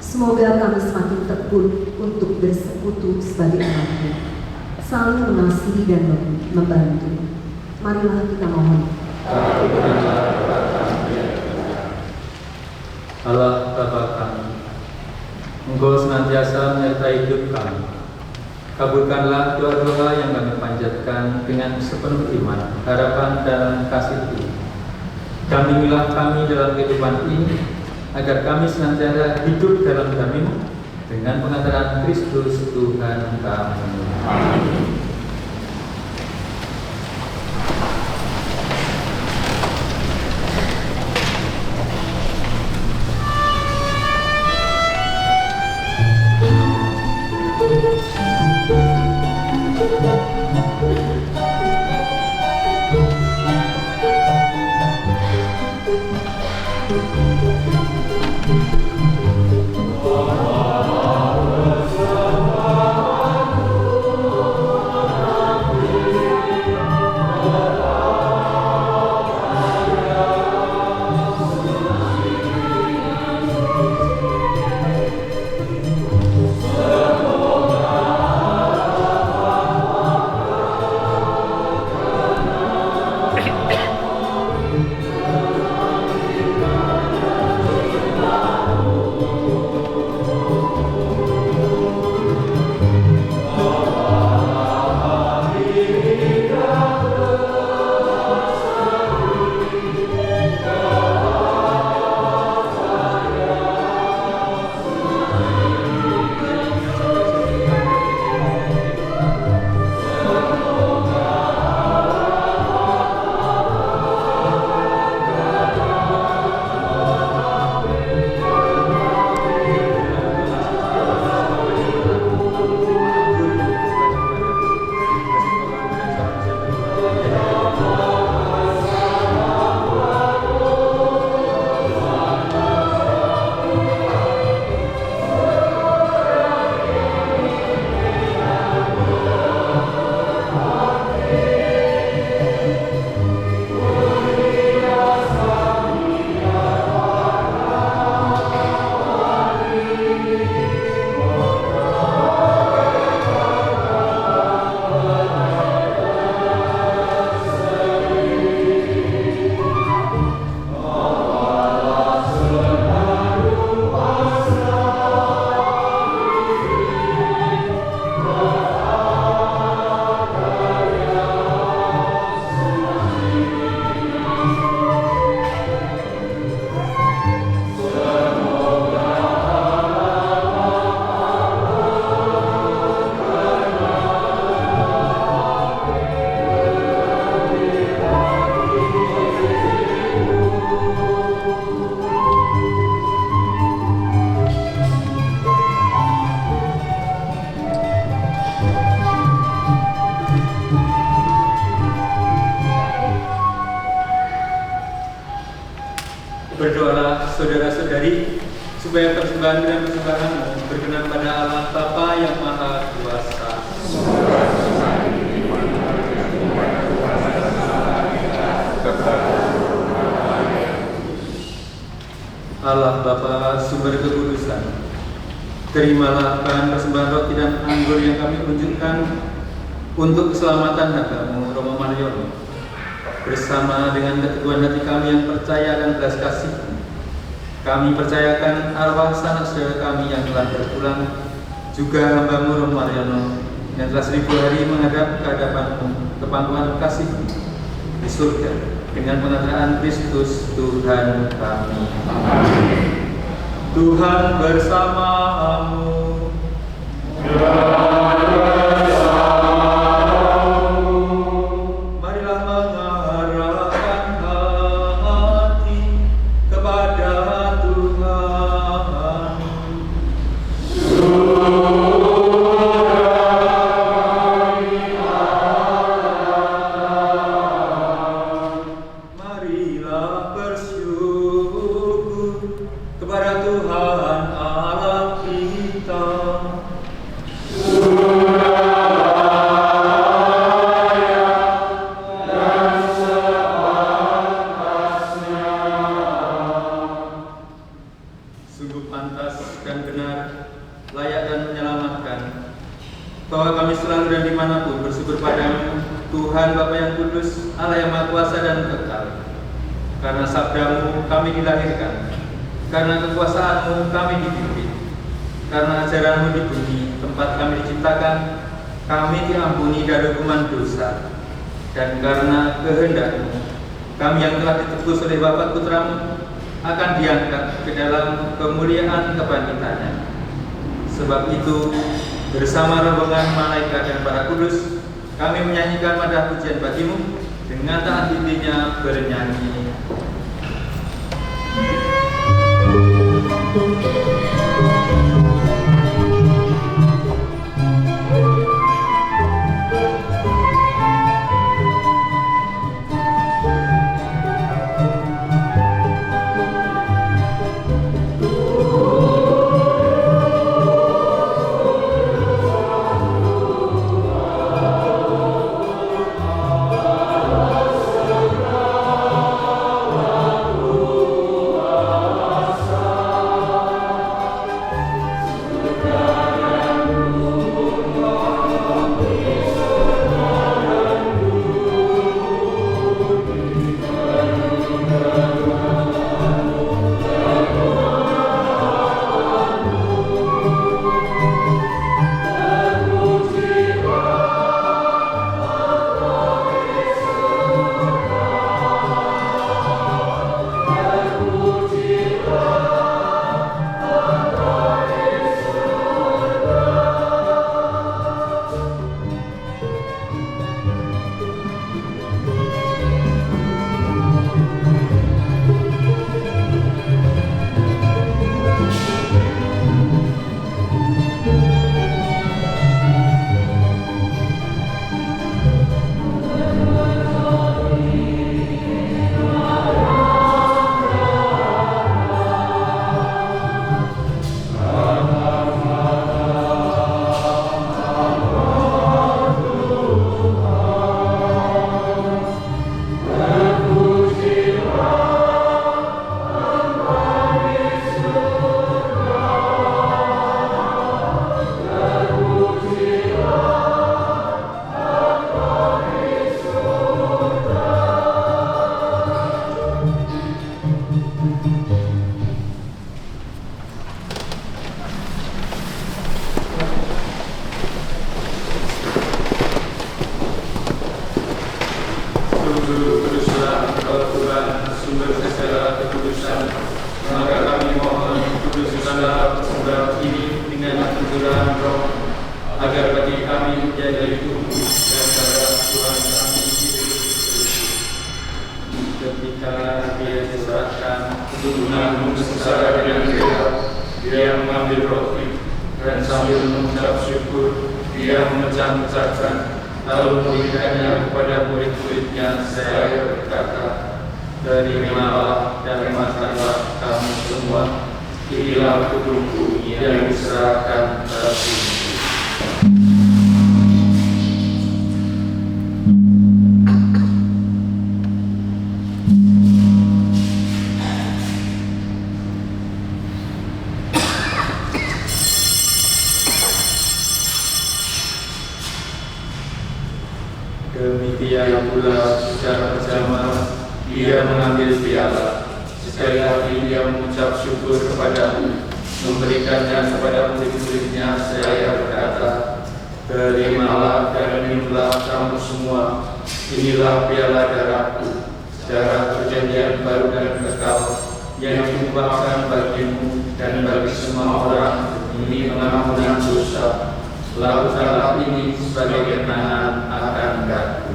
Speaker 3: semoga kami semakin tekun untuk bersekutu sebagai umat-Mu, selalu mengasihi dan membantu. Marilah kita mohon.
Speaker 2: Kabulkanlah doa kami ya Tuhan. Allah Bapa kami, Engkau senantiasa menyertai hidup kami. Kabulkanlah doa-doa yang kami panjatkan dengan sepenuh iman, harapan, dan kasih-Mu. Dampingilah kami dalam kehidupan ini, agar kami senantiasa hidup dalam damai-Mu dengan pengantaran Kristus Tuhan kami. Amin. Berdoalah saudara-saudari, supaya persembahan dan persembahan berkenan pada Allah Bapa yang Maha Kuasa. Allah Bapa sumber kekudusan, terimalah bahan persembahan roti dan anggur yang kami unjukkan untuk keselamatan hamba-Mu Romo Mariono. bersama dengan keteguhan hati kami yang percaya dan belas kasih, kami percayakan arwah sanak saudara kami yang telah berpulang, juga hamba-Mu Romo Mariono yang telah 1000 hari menghadap ke hadapan-Mu, ke pangkuan kasih di surga dengan pengantaraan Kristus Tuhan kami. Tuhan bersamamu. Marilah mengarahkan hati kepada Tuhan. Marilah bersyukur kepada Tuhan Allah kita. Sungguh pantas dan benar, layak dan menyelamatkan, bahwa kami selalu dan dimanapun bersyukur padamu, Tuhan Bapa yang kudus, Allah yang maha kuasa dan kekal. Karena sabdamu kami dilahirkan, karena kekuasaanmu kami dipimpin, karena ajaranmu di bumi tempat kami diciptakan, kami diampuni dari hukuman dosa, dan karena kehendakmu kami yang telah ditebus oleh Bapa Putramu akan diangkat ke dalam kemuliaan kebangkitannya. Sebab itu, bersama rombongan malaikat dan para kudus, kami menyanyikan madah pujian bagimu dengan taat intinya bernyanyi. Dia mengambil roti dan sambil mengucap syukur, dia memecah-mecahkan, lalu memberikannya kepada murid-muridnya. Saya berkata, terimalah dan makanlah kamu semua, inilah tubuhku yang diserahkan bagimu. Demikian pula pula secara berjamaah dia mengambil piala. Sekali lagi dia mengucap syukur kepadamu, memberikannya kepada murid-muridnya, seraya berkata, "Terimalah dan minumlah kamu semua, inilah piala darahku, darah perjanjian baru dan kekal, yang ditumpahkan bagimu dan bagi semua orang demi pengampunan dosa. Lakukanlah ini sebagai kenangan akan aku."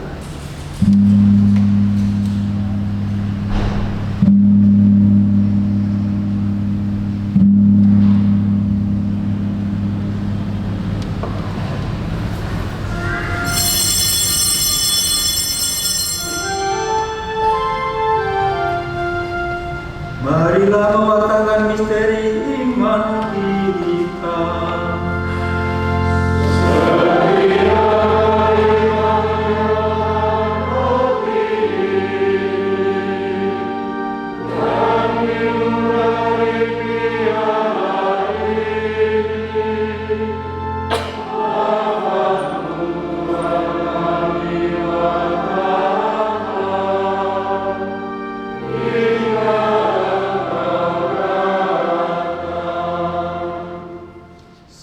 Speaker 5: Marilah mewartakan misteri iman kita.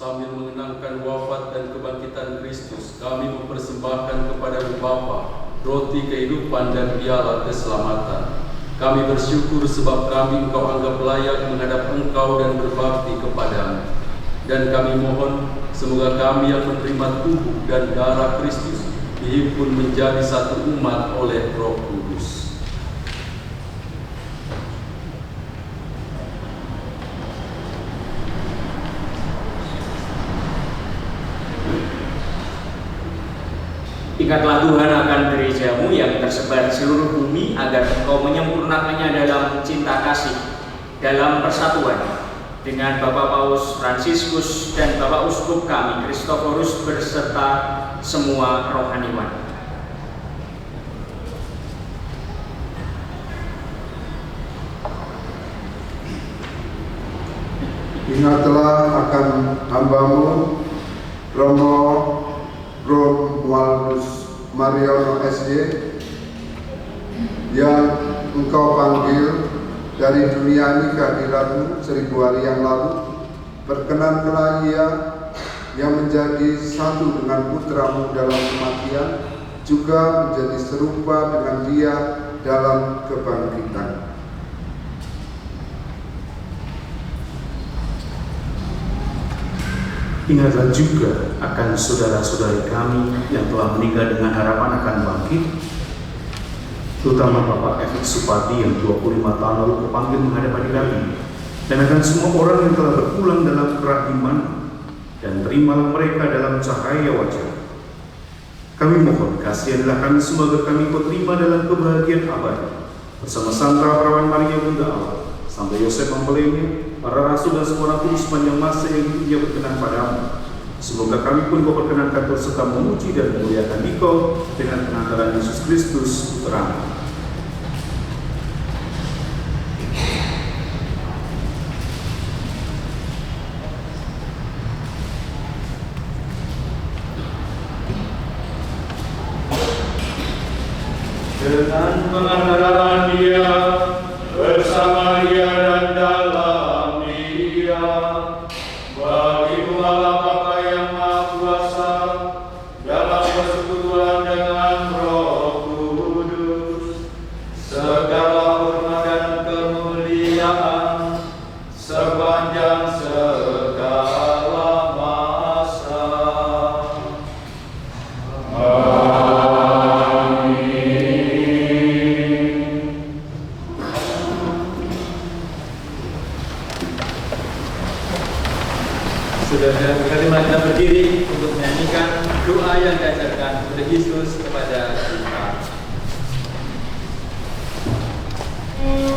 Speaker 5: Sambil mengenangkan wafat dan kebangkitan Kristus, kami mempersembahkan kepada Bapa roti kehidupan dan piala keselamatan. Kami bersyukur sebab kami Engkau anggap layak menghadap Engkau dan berbakti kepadamu. Dan kami mohon semoga kami yang menerima tubuh dan darah Kristus dihimpun menjadi satu umat oleh Roh Kudus.
Speaker 6: Ingatlah Tuhan akan gerejamu yang tersebar di seluruh bumi, agar Engkau menyempurnakannya dalam cinta kasih, dalam persatuan dengan Bapak Paus Fransiskus dan Bapak Uskup kami Kristoforus berserta semua rohaniwan.
Speaker 4: Ingatlah akan hambamu Romo Romualdus Mariono SY yang Engkau panggil dari dunia ini kehadiratmu 1000 hari yang lalu. Berkenanlah ia yang menjadi satu dengan putramu dalam kematian juga menjadi serupa dengan dia dalam kebangkitan.
Speaker 7: Ingatlah juga akan saudara-saudari kami yang telah meninggal dengan harapan akan bangkit, terutama Bapak F. Supati yang 25 tahun lalu terpanggil menghadap hadirat, dan akan semua orang yang telah berpulang dalam kerahiman, dan terimalah mereka dalam cahaya wajah. Kami mohon kasihanlah kami semua agar kami terima dalam kebahagiaan abadi bersama Santa Perawan Maria Bunda Allah, Santa Yosef Mempelainya, para rasul dan semua orang kudus sepanjang masa yang hidupnya berkenan padamu. Semoga kami pun Kau perkenankan serta memuji dan memuliakan Dikau dengan pengantaran Yesus Kristus Putramu.
Speaker 2: Dengan pengantaran Dia, bersama Dia dan dalam Dia, bagi Allah Bapa yang Maha Kuasa, dalam persekutuan dengan Roh Kudus, segala hormat dan kemuliaan sepanjang segala masa.
Speaker 5: Saudara-saudara, mari kita berdiri untuk menyanyikan doa yang diajarkan oleh Yesus kepada kita.
Speaker 2: Amen.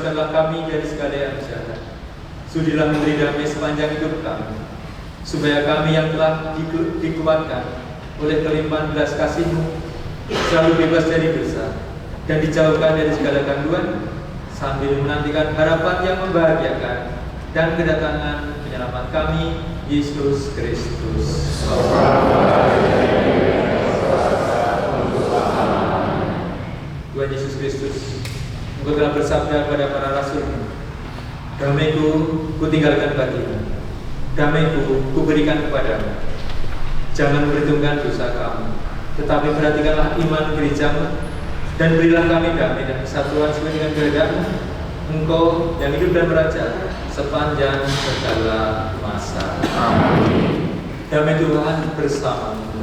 Speaker 2: bebaskanlah kami dari segala yang jahat. Sudilah memberi damai sepanjang hidup kami, supaya kami yang telah dikuatkan oleh kelimpahan belas kasih-Mu selalu bebas dari dosa dan dijauhkan dari segala gangguan, sambil menantikan harapan yang membahagiakan dan kedatangan penyelamat kami, Yesus Kristus. Tuhan Yesus Kristus, Engkau telah bersabda kepada para rasul, damai-Ku kutinggalkan bagimu, damai-Ku kuberikan kepadamu. Jangan memperhitungkan dosa kamu, tetapi perhatikanlah iman gerejamu, dan berilah kami damai dan kesatuan sesuai dengan kehendak-Mu, Engkau yang hidup dan beraja sepanjang segala masa. Amin. Damai Tuhan bersamamu.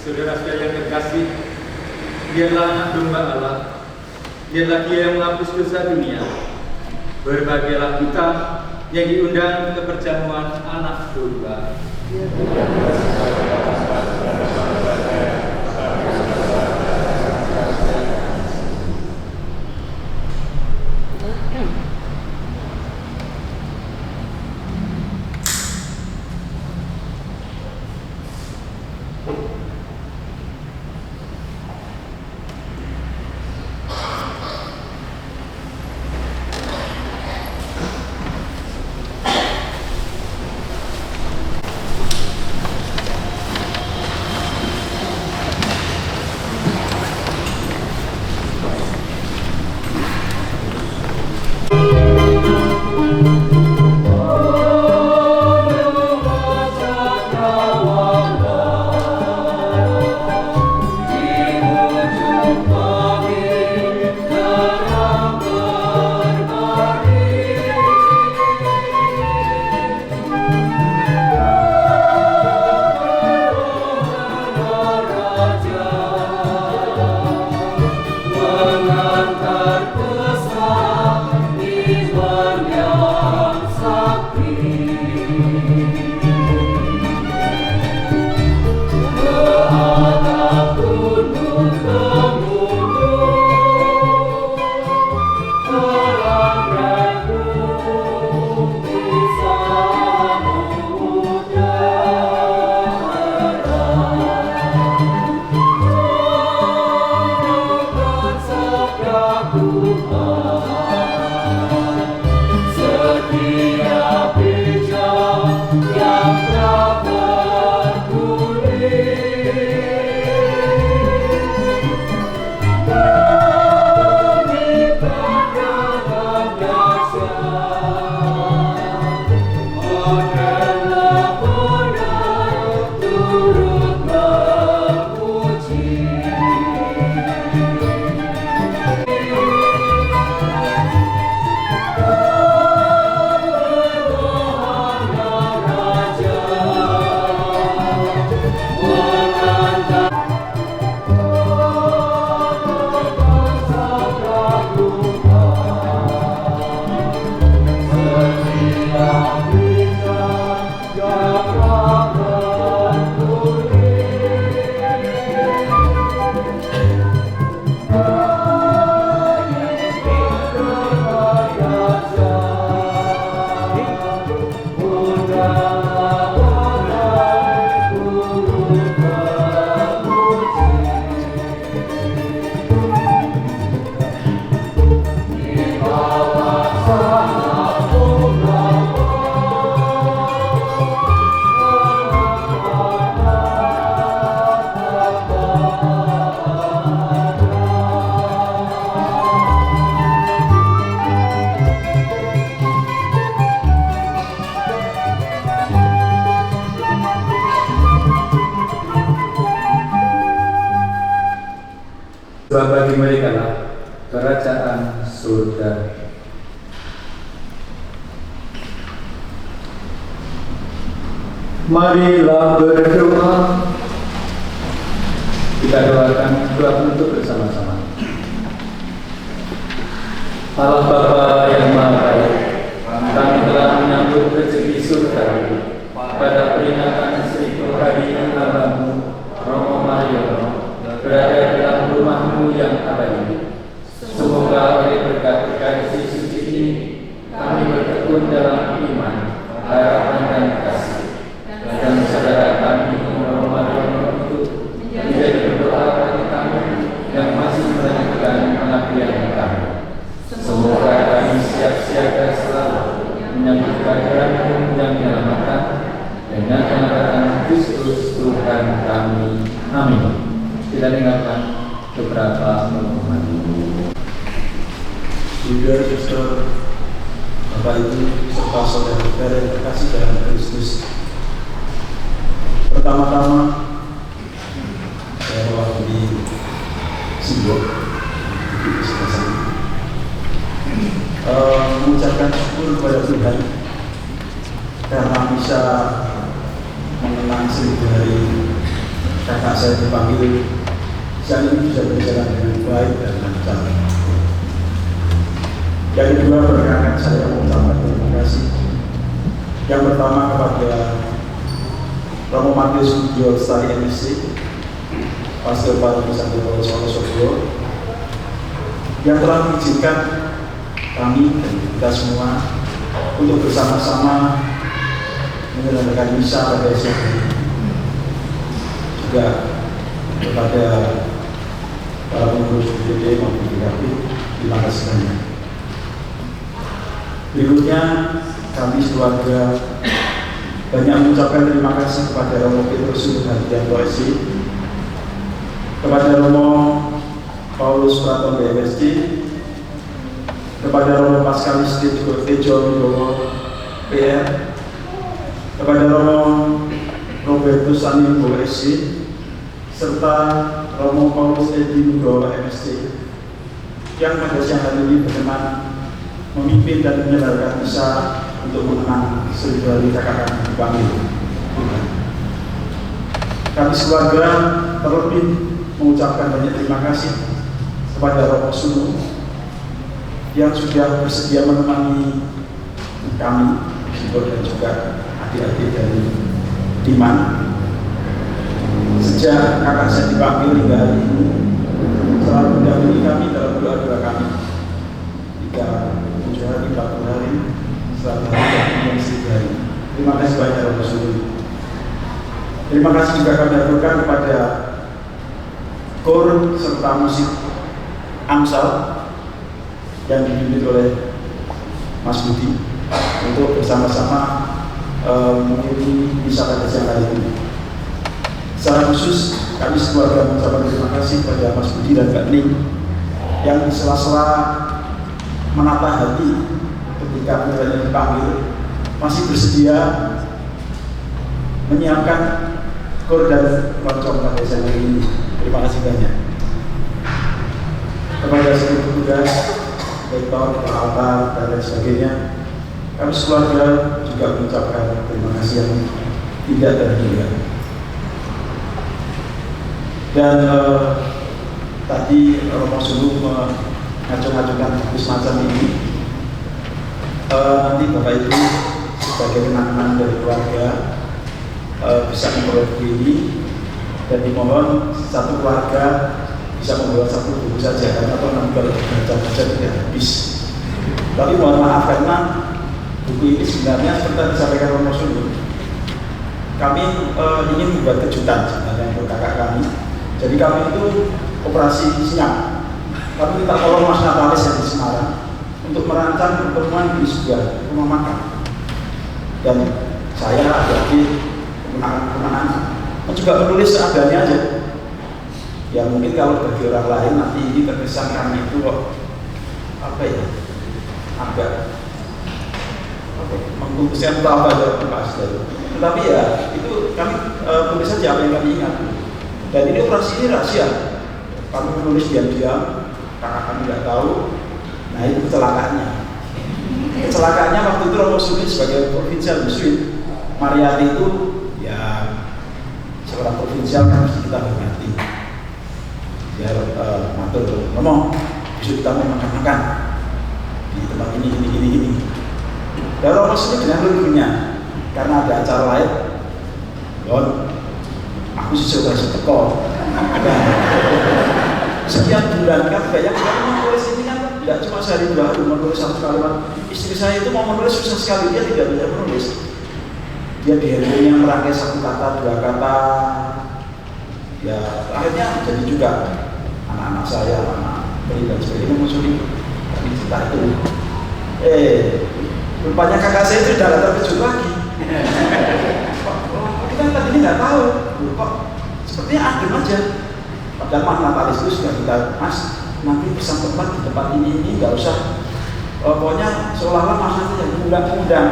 Speaker 2: Saudara sekalian yang terkasih, Dialah anak domba Allah, Dialah Dia yang menghapus dosa dunia. Berbahagialah kita yang diundang ke perjamuan anak domba. Sebab bagi mereka lah kerajaan surga. Marilah berdoa. Kita doakan doa penutup bersama-sama. Allah Bapa yang Maha Baik, kami telah menyambut rezeki surga pada peringatan 1000 hari hambamu Romo Mariono berada dalam rumahmu yang abadi. Semoga oleh berkat-berkat suci ini kami bertekun dalam iman, harapan dan kasih. Dan saudara kami Romo Mariono itu menjadi berdoa bagi kami yang masih melanjutkan pengabdian kami. Semoga kami siap siaga selalu menyambut kehadiran-Mu yang menyelamatkan dengan pengabdian Kristus Tuhan kami. Amin. Kita dengarkan beberapa pengumuman.
Speaker 8: Saudara, Suster, Bapak Ibu serta saudara-saudara yang terkasih dalam Kristus. Pertama-tama saya mewakili simbol mengucapkan syukur kepada Tuhan karena bisa mengenang 1000 hari kakak saya dipanggil. Saat ini bisa berjalan dengan baik dan lancar. Yang kedua, perkenankan saya mengucapkan terima kasih. Yang pertama kepada Romo Matius Studio Stari MSC, Pastor Baru Santo Paulus Wonosobo, yang telah mengizinkan kami dan kita semua untuk bersama-sama menyelenggarakan misa pada siang hari. Juga kepada para pengurus BPD maupun DKP, terima kasih banyak. Berikutnya, kami sekeluarga banyak mengucapkan terima kasih kepada Romo Petrus Suhardianto SC, kepada Romo Paulus Praton BMSC, kepada Romo Paskalis Tejo Wibowo PR, kepada Romo Robertus Sanimbo SC, serta Romo Paulus Edi Nugroho MSC yang pada siang hari ini berkenan memimpin dan menyelenggarakan misa untuk mengenang 1000 hari kakak kami dipanggil. Kami sekeluarga terlebih mengucapkan banyak terima kasih kepada Romo Sunu yang sudah bersedia menemani kami, dan juga adik-adik dari Diman. Sejak kakak saya dipanggil hingga hari ini, selalu mendampingi kami dalam doa-doa kami. 7 hari, 40 hari, 100 hari, dan 1000 hari. Terima kasih banyak Romo Sunu. Terima kasih juga kami aturkan kepada kor serta musik Amsal yang dipimpin oleh Mas Budi untuk bersama-sama mengiringi misa pada siang hari ini. Secara khusus kami sekeluarga mengucapkan terima kasih kepada Mas Budi dan Mbak Ning yang di sela-sela menata hati ketika penyelenggaraan dipanggil masih bersedia menyiapkan kor dan loncong pada siang hari ini. Terima kasih banyak. Kepada seluruh petugas, rektor, peralatan, dan lain sebagainya, kami sekeluarga juga mengucapkan terima kasih yang tidak terhingga. Dan tadi Romo Sulu mengacung-acungkan buku semacam ini. Nanti Bapak Ibu sebagai kenangan dari keluarga bisa memperoleh ini, dan dimohon satu keluarga bisa membawa satu buku saja, karena nanti kalau baca tidak habis. Tapi mohon maaf karena buku ini sebenarnya seperti yang disampaikan Romo Sulu, kami ingin membuat kejutan sebenarnya untuk kakak kami. Jadi kami itu operasi siang. Kami minta tolong Mas Natalis yang di Semarang untuk merancang pertemuan di sebuah rumah makan. Dan saya jadi kemenangan mencoba menulis seadanya aja. Ya mungkin kalau bagi orang lain nanti ini terkesan kami itu kok apa ya, agak mengkhususkan apa aja pas dari. Tetapi ya itu kami tulis saja apa yang kami ingat. Dan ini operasi ini rahasia. Kami menulis diam-diam, karena kami tidak tahu. Nah itu kecelakaannya. Kecelakaannya waktu itu Romo Sulu sebagai provinsial Muslim, Mariati itu ya seorang provinsial kan harus kita hormati. Ya matur ngomong, bisa kita mau makan-makan di tempat ini. Dan Romo Sulu dengan lucunya, karena ada acara lain, Don, aku sudah teko. Sekian bulan kan banyak sekali menulis ini kan tidak cuma sehari dua hari menulis satu kalimat. Istri saya itu mau menulis susah sekali, dia tidak bisa menulis. Dia diakhirnya merangkai satu kata, dua kata. Ya akhirnya jadi juga anak-anak saya, anak beri dan sebagainya musuhin. Tapi cerita itu, rupanya kakak saya itu sudah terkejut lagi. Kita tadi ini nggak tahu, kok sepertinya adem aja. Padahal Mas Natalis itu sudah kita, Mas nanti pesan tempat di tempat ini nggak usah, pokoknya seolah-olah Mas nanti yang undang-undang.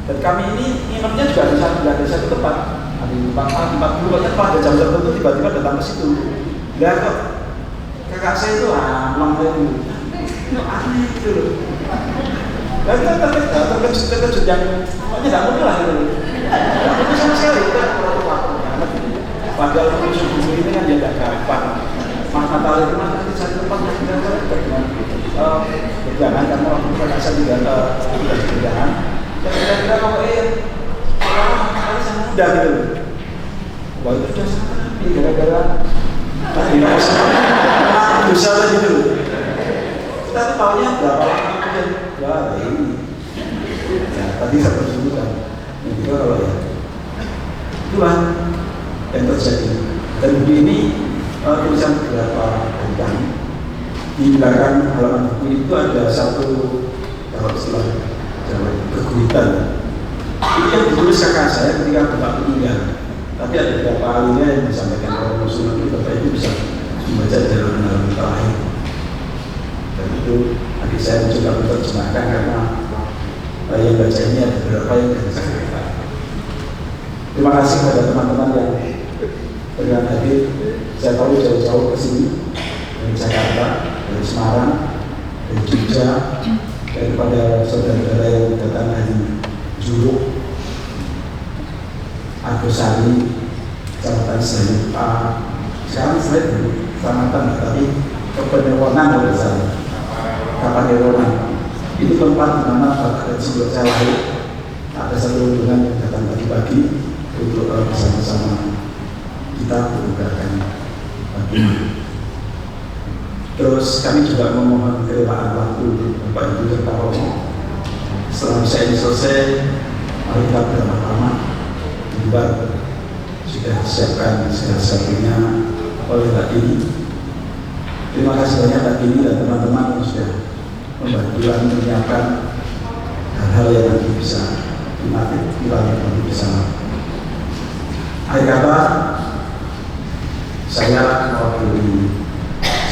Speaker 8: Dan kami ini nginepnya juga ada satu tempat, ada tempat dulu, pokoknya pada jam tertentu tiba-tiba datang ke situ. Lihat kok kakak saya itu pulang dulu, itu aneh gitu loh. Dan kita terkejut yang pokoknya tidak mungkin lah gitu. Tidak mungkin sama sekali kita padahal musuh ini kan dia tidak gampang. Mas Natalis itu nanti satu tempat yang tidak dengan berjalan karena waktu itu saya tidak berjalan. Dan kira-kira pokoknya orang Natalis yang muda gitu. Wah itu sudah sangat rapi gara-gara tadi dosa tadi gitu. Kita tuh tahunya berapa lama kemudian wah ini. Ya tadi saya bersebutkan. Yang kedua kalau ya itulah yang terjadi. Dan buku ini tulisan beberapa bentang. Di belakang halaman buku itu ada satu, kalau istilah Jawa, keguitan. Itu yang ditulis kakak saya ketika Bapak meninggal. Tapi ada beberapa alinya yang disampaikan oleh Rasulullah itu, Bapak itu bisa membaca dalam terakhir. Dan itu adik saya mencoba menerjemahkan karena yang baca ini ada beberapa yang tidak bisa kita. Terima kasih kepada teman-teman yang dengan hadir. Saya tahu jauh-jauh ke sini dari Jakarta, dari Semarang, dari Jogja, daripada saudara-saudara yang datang dari Juruk, Argosari, Kecamatan Selayupa. Sekarang saya dulu Kecamatan, tapi Kepenewonan kalau saya, Kapanewonan. Itu tempat di mana Bapak dan Ibu saya lahir. Ada satu rombongan yang datang pagi-pagi untuk bersama-sama kita mengucapkan bagaimana. Terus kami juga memohon kerelaan waktu Bapak Ibu serta Romo. Setelah bisa ini selesai, mari kita bersama-sama di luar sudah disiapkan segala-sesuatunya oleh Pak Dini. Terima kasih banyak Pak Dini dan teman-teman yang sudah membantu kami menyiapkan hal-hal yang nanti bisa kita nanti bersama. Akhir kata, saya mewakili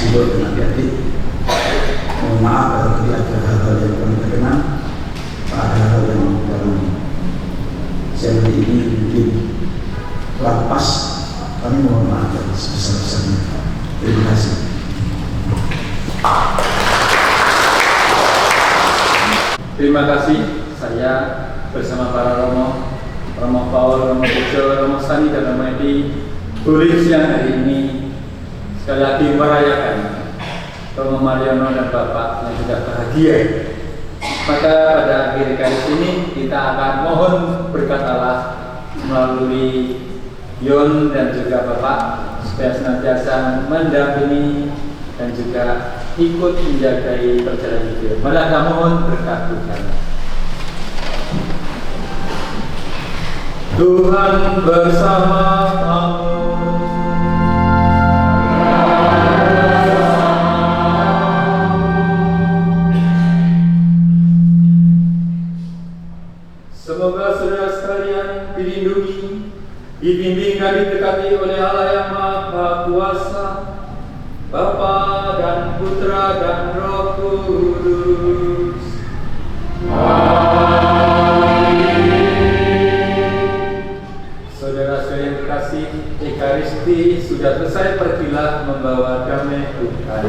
Speaker 8: Jiwa dan adik-adik, mohon maaf kalau ada hal-hal yang kami terkenal, ada hal-hal yang kami saya ini mungkin lapas, kami mohon maaf dari sebesar-besarnya. Terima kasih.
Speaker 2: Terima kasih. Saya bersama para Romo Paul, Romo Pujo, Romo Sani, dan Romo Edi boleh siang hari ini sekali lagi merayakan Romo Mariono dan Bapak yang sudah bahagia. Maka pada akhir kali ini kita akan mohon berkat Allah melalui Yon dan juga Bapak supaya senantiasa mendampingi dan juga ikut menjagai perjalanan hidup. Malah mohon berkat Tuhan. Tuhan bersama kamu. Semoga saudara sekalian dilindungi, dibimbing dan diberkati oleh Allah yang Maha Kuasa, Bapa dan Putra dan Roh Kudus. Saudara-saudara yang terkasih, Ekaristi sudah selesai, pergilah membawa damai Tuhan.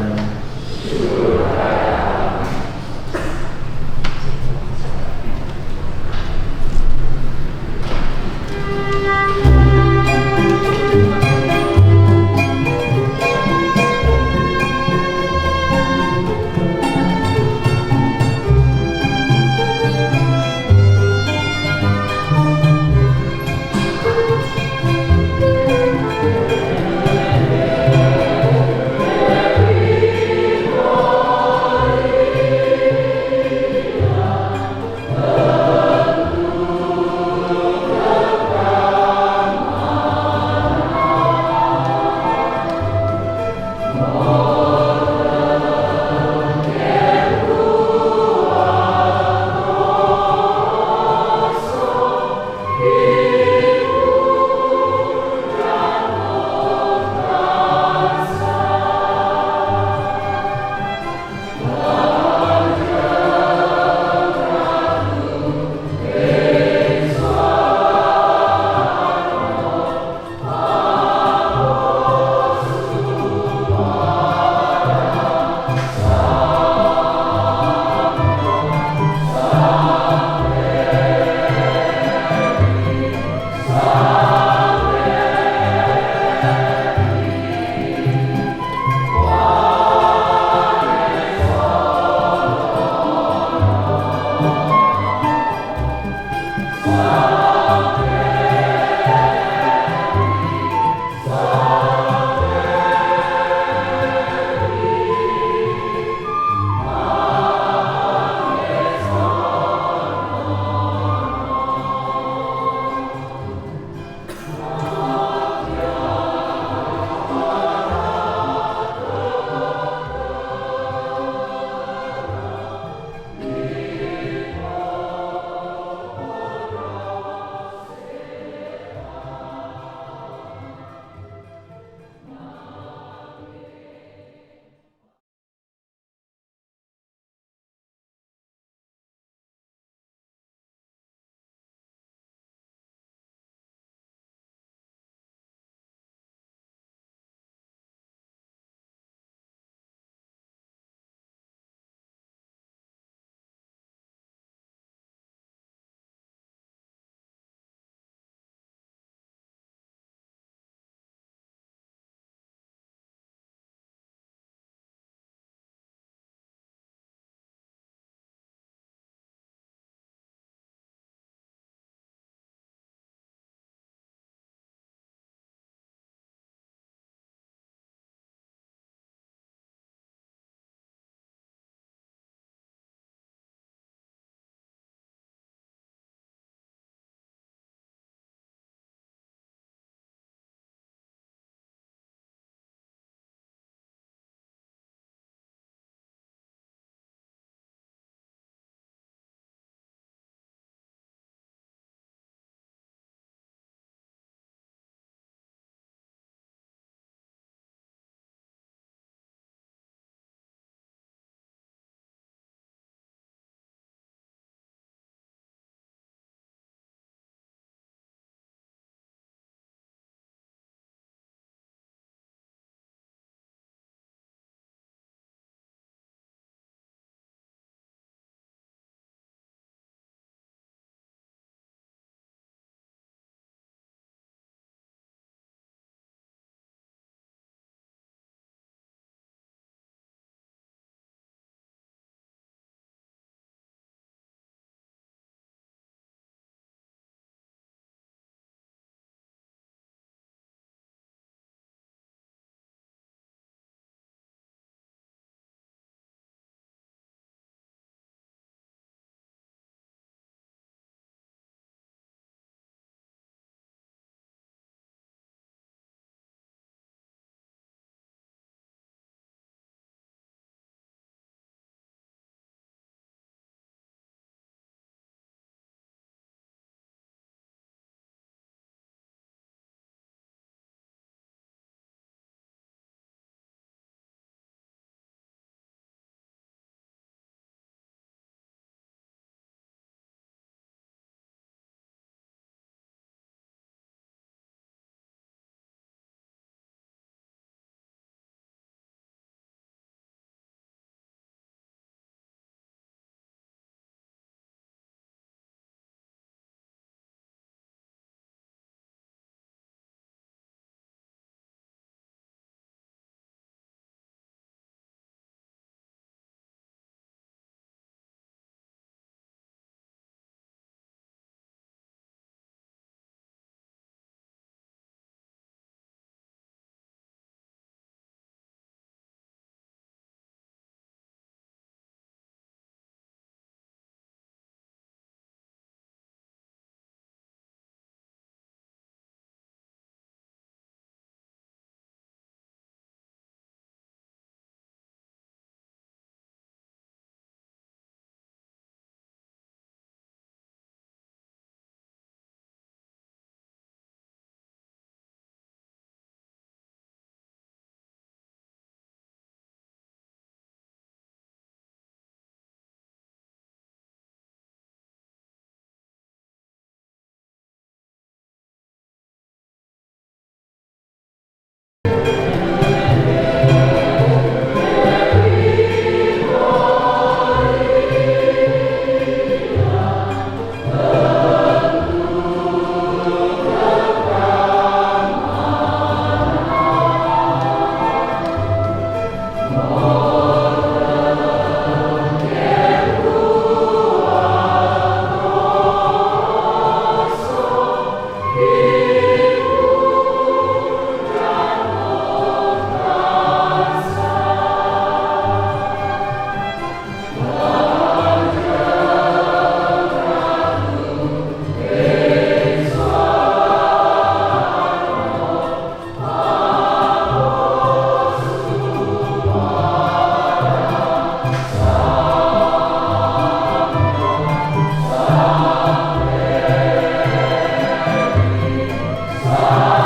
Speaker 9: Amen.